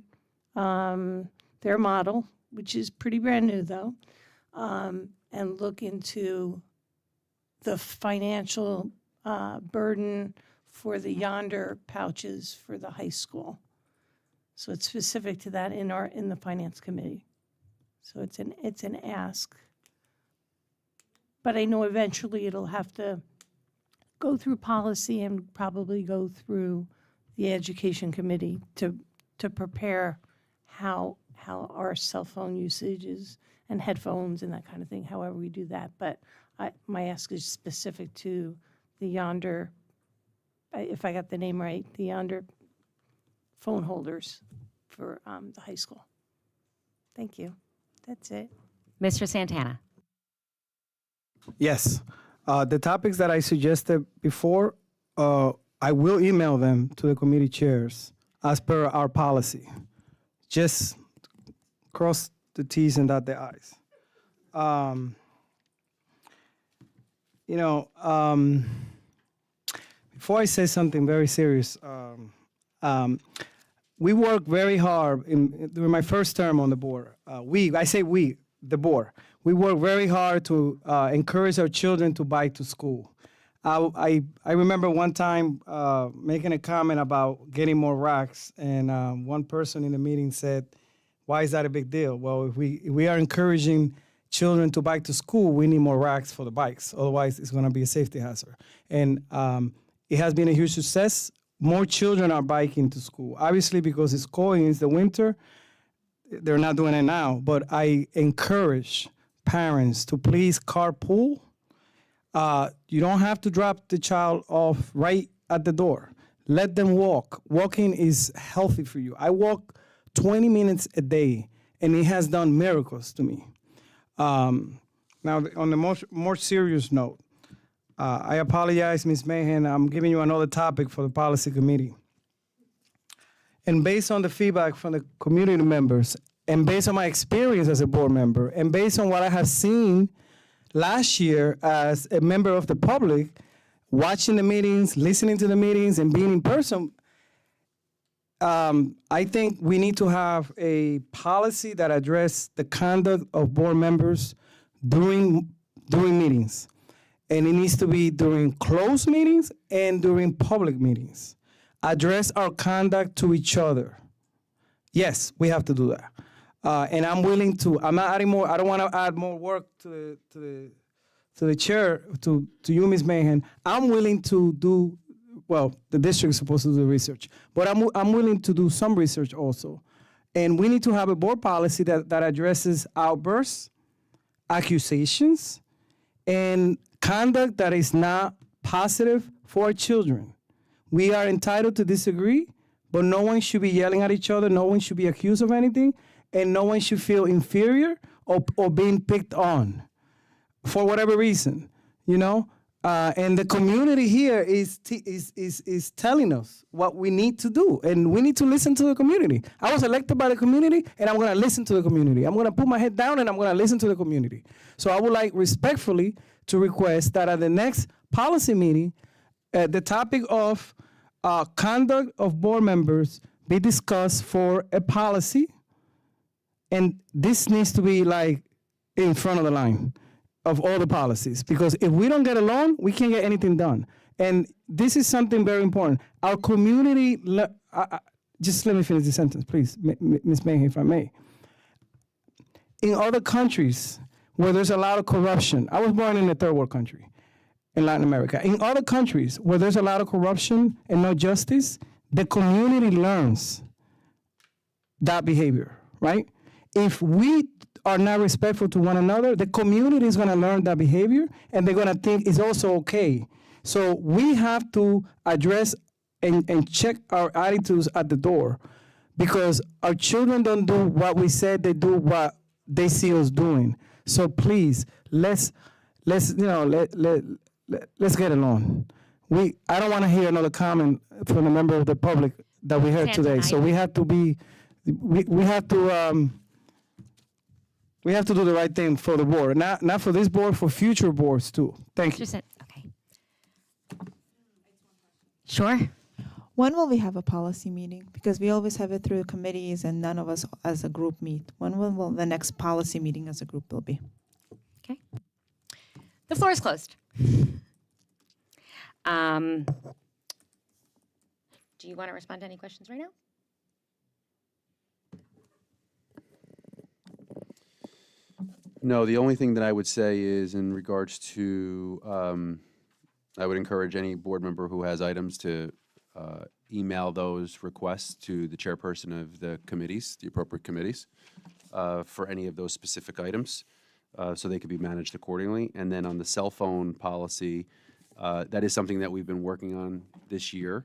their model, which is pretty brand new though, and look into the financial burden for the Yonder pouches for the high school. So it's specific to that in the Finance Committee. So it's an ask. But I know eventually it'll have to go through policy and probably go through the Education Committee to prepare how our cell phone usage is, and headphones and that kind of thing, however we do that. But my ask is specific to the Yonder, if I got the name right, the Yonder phone holders for the high school. Thank you. That's it. Mr. Santana. Yes. The topics that I suggested before, I will email them to the committee chairs as per our policy. Just cross the T's and dot the I's. Before I say something very serious, we work very hard during my first term on the board. The board. We work very hard to encourage our children to bike to school. I remember one time making a comment about getting more racks, and one person in the meeting said, "Why is that a big deal?" Well, if we are encouraging children to bike to school, we need more racks for the bikes. Otherwise, it's going to be a safety hazard. And it has been a huge success. More children are biking to school. Obviously, because it's cold and it's the winter, they're not doing it now. But I encourage parents to please carpool. You don't have to drop the child off right at the door. Let them walk. Walking is healthy for you. I walk 20 minutes a day, and it has done miracles to me. Now, on the more serious note, I apologize, Ms. Mahan. I'm giving you another topic for the policy committee. And based on the feedback from the community members, and based on my experience as a board member, and based on what I have seen last year as a member of the public, watching the meetings, listening to the meetings, and being in person, I think we need to have a policy that addresses the conduct of board members during meetings. And it needs to be during closed meetings and during public meetings. Address our conduct to each other. Yes, we have to do that. And I'm willing to, I'm not adding more, I don't want to add more work to the to the chair, to you, Ms. Mahan, I'm willing to do, well, the district is supposed to do the research, but I'm willing to do some research also. And we need to have a board policy that addresses outbursts, accusations, and conduct that is not positive for our children. We are entitled to disagree, but no one should be yelling at each other, no one should be accused of anything, and no one should feel inferior or being picked on for whatever reason, you know? And the community here is telling us what we need to do, and we need to listen to the community. I was elected by the community, and I'm gonna listen to the community. I'm gonna put my head down, and I'm gonna listen to the community. So I would like respectfully to request that at the next policy meeting, the topic of conduct of board members be discussed for a policy, and this needs to be like in front of the line of all the policies, because if we don't get along, we can't get anything done. And this is something very important. Our community, just let me finish the sentence, please, Ms. Mahan, if I may. In other countries where there's a lot of corruption, I was born in a third world country, in Latin America. In other countries where there's a lot of corruption and no justice, the community learns that behavior, right? If we are not respectful to one another, the community is going to learn that behavior, and they're going to think it's also okay. So we have to address and check our attitudes at the door, because our children don't do what we said, they do what they see us doing. So please, let's get along. I don't want to hear another comment from a member of the public that we heard today. So we have to be, we have to do the right thing for the board, not for this board, for future boards too. Thank you. Okay. Sure. When will we have a policy meeting? Because we always have it through committees and none of us as a group meet. When will the next policy meeting as a group will be? Okay. The floor is closed. Do you want to respond to any questions right now? No, the only thing that I would say is in regards to, I would encourage any board member who has items to email those requests to the chairperson of the committees, the appropriate committees, for any of those specific items, so they could be managed accordingly. And then on the cell phone policy, that is something that we've been working on this year.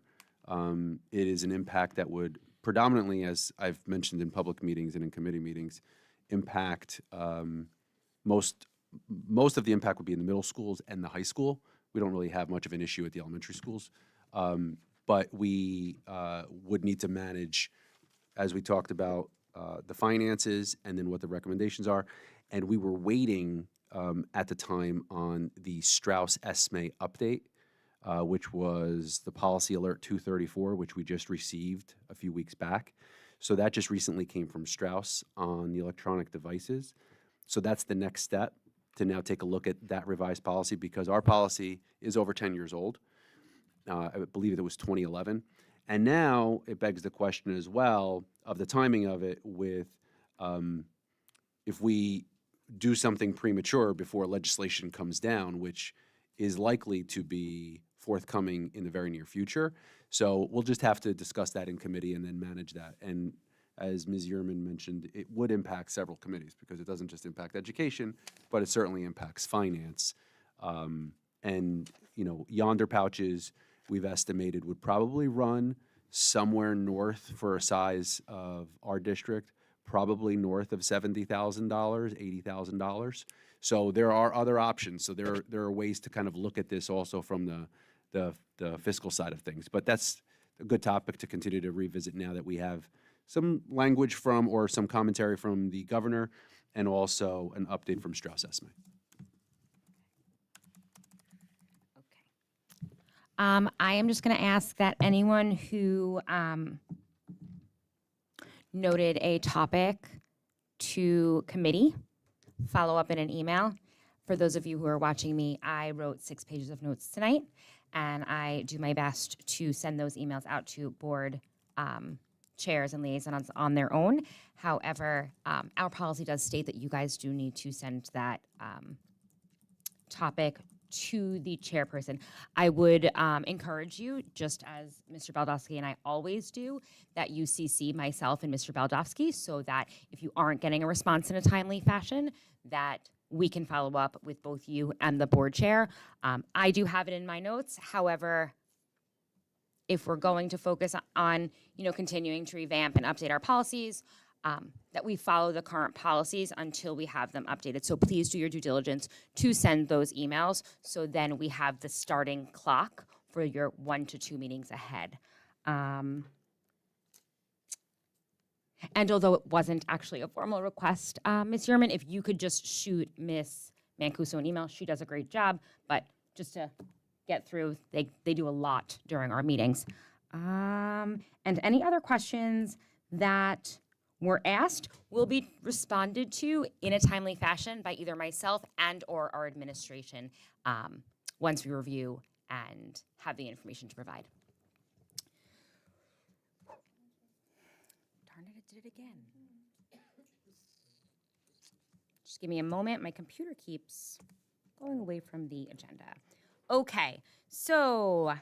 It is an impact that would predominantly, as I've mentioned in public meetings and in committee meetings, impact most of the impact would be in the middle schools and the high school. We don't really have much of an issue at the elementary schools. But we would need to manage, as we talked about, the finances and then what the recommendations are. And we were waiting at the time on the Strauss ESME update, which was the Policy Alert 234, which we just received a few weeks back. So that just recently came from Strauss on the electronic devices. So that's the next step, to now take a look at that revised policy, because our policy is over 10 years old. I believe it was 2011. And now it begs the question as well of the timing of it with if we do something premature before legislation comes down, which is likely to be forthcoming in the very near future. So we'll just have to discuss that in committee and then manage that. And as Ms. Yerman mentioned, it would impact several committees, because it doesn't just impact education, but it certainly impacts finance. And, you know, yonder pouches, we've estimated, would probably run somewhere north, for a size of our district, probably north of $70,000, $80,000. So there are other options. So there are ways to kind of look at this also from the fiscal side of things. But that's a good topic to continue to revisit now that we have some language from, or some commentary from the governor, and also an update from Strauss ESME. I am just going to ask that anyone who noted a topic to committee follow up in an email. For those of you who are watching me, I wrote 6 pages of notes tonight, and I do my best to send those emails out to board chairs and liaisons on their own. However, our policy does state that you guys do need to send that topic to the chairperson. I would encourage you, just as Mr. Baldowski and I always do, that you CC myself and Mr. Baldowski so that if you aren't getting a response in a timely fashion, that we can follow up with both you and the board chair. I do have it in my notes. However, if we're going to focus on, continuing to revamp and update our policies, that we follow the current policies until we have them updated. So please do your due diligence to send those emails so then we have the starting clock for your 1 to 2 meetings ahead. And although it wasn't actually a formal request, Ms. Yerman, if you could just shoot Ms. Mancuso an email, she does a great job, but just to get through, they do a lot during our meetings. And any other questions that were asked will be responded to in a timely fashion by either myself and or our administration once we review and have the information to provide. Darn it, I did it again. Just give me a moment. My computer keeps going away from the agenda. Okay, so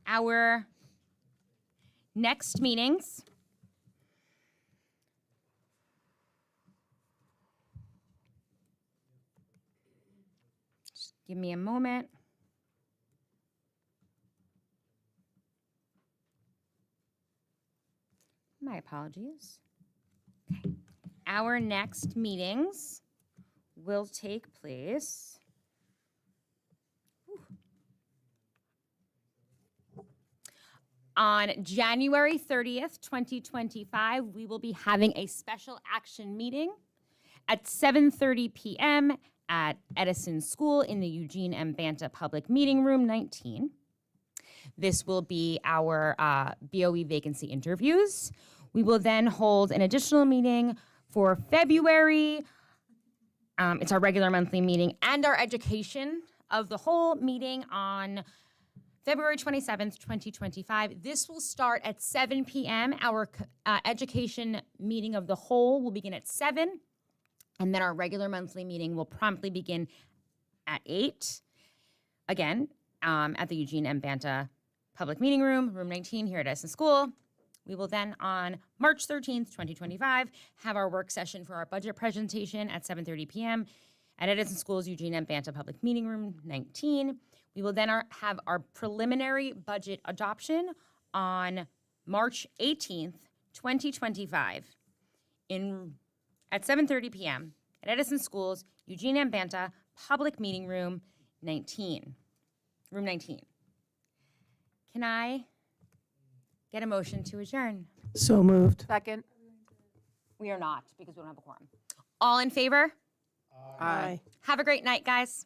our next meetings give me a moment. My apologies. Okay. Our next meetings will take place on January 30th, 2025. We will be having a special action meeting at 7:30 p.m. at Edison School in the Eugene M. Banta Public Meeting Room 19. This will be our BOE vacancy interviews. We will then hold an additional meeting for February. It's our regular monthly meeting and our education of the whole meeting on February 27th, 2025. This will start at 7 p.m. Our education meeting of the whole will begin at 7. And then our regular monthly meeting will promptly begin at 8. Again, at the Eugene M. Banta Public Meeting Room, room 19 here at Edison School. We will then on March 13th, 2025, have our work session for our budget presentation at 7:30 p.m. at Edison School's Eugene M. Banta Public Meeting Room 19. We will then have our preliminary budget adoption on March 18th, 2025 at 7:30 p.m. at Edison School's Eugene M. Banta Public Meeting Room 19. Room 19. Can I get a motion to adjourn? So moved. Second. We are not, because we don't have a quorum. All in favor? Aye. Have a great night, guys.